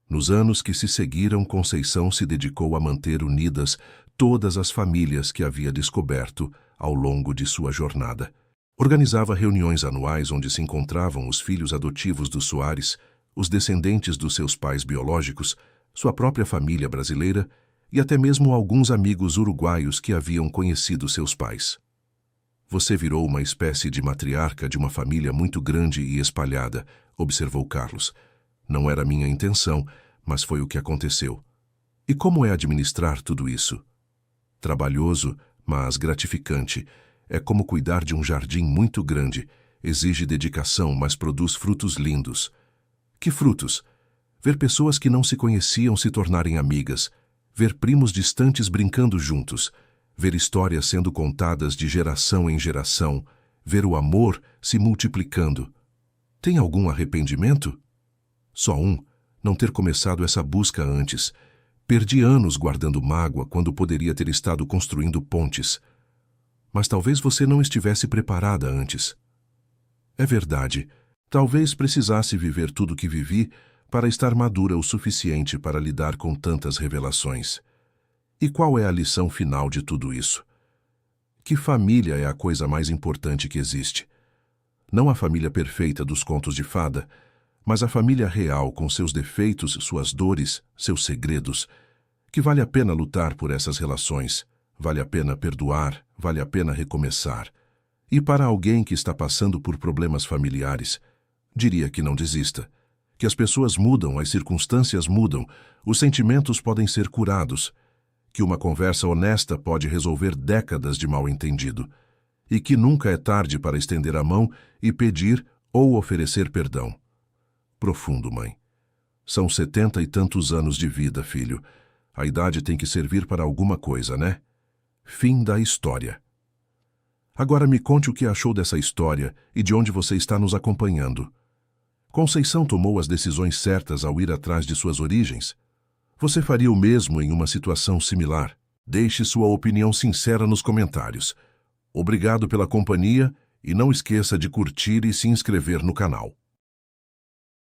Nos anos que se seguiram, Conceição se dedicou a manter unidas todas as famílias que havia descoberto ao longo de sua jornada. Organizava reuniões anuais onde se encontravam os filhos adotivos dos Soares, os descendentes dos seus pais biológicos, sua própria família brasileira e até mesmo alguns amigos uruguaios que haviam conhecido seus pais. Você virou uma espécie de matriarca de uma família muito grande e espalhada, observou Carlos. Não era minha intenção, mas foi o que aconteceu. E como é administrar tudo isso? Trabalhoso, mas gratificante. É como cuidar de um jardim muito grande. Exige dedicação, mas produz frutos lindos. Que frutos? Ver pessoas que não se conheciam se tornarem amigas. ver primos distantes brincando juntos, ver histórias sendo contadas de geração em geração, ver o amor se multiplicando. Tem algum arrependimento? Só um, não ter começado essa busca antes. Perdi anos guardando mágoa quando poderia ter estado construindo pontes. Mas talvez você não estivesse preparada antes. É verdade, talvez precisasse viver tudo o que vivi para estar madura o suficiente para lidar com tantas revelações. E qual é a lição final de tudo isso? Que família é a coisa mais importante que existe. Não a família perfeita dos contos de fada, mas a família real com seus defeitos, suas dores, seus segredos, que vale a pena lutar por essas relações, vale a pena perdoar, vale a pena recomeçar. E para alguém que está passando por problemas familiares, diria que não desista, que as pessoas mudam, as circunstâncias mudam, os sentimentos podem ser curados, que uma conversa honesta pode resolver décadas de mal-entendido, e que nunca é tarde para estender a mão e pedir ou oferecer perdão. Profundo, mãe. São 70 e tantos anos de vida, filho. A idade tem que servir para alguma coisa, né? Fim da história. Agora me conte o que achou dessa história e de onde você está nos acompanhando. Conceição tomou as decisões certas ao ir atrás de suas origens? Você faria o mesmo em uma situação similar? Deixe sua opinião sincera nos comentários. Obrigado pela companhia e não esqueça de curtir e se inscrever no canal.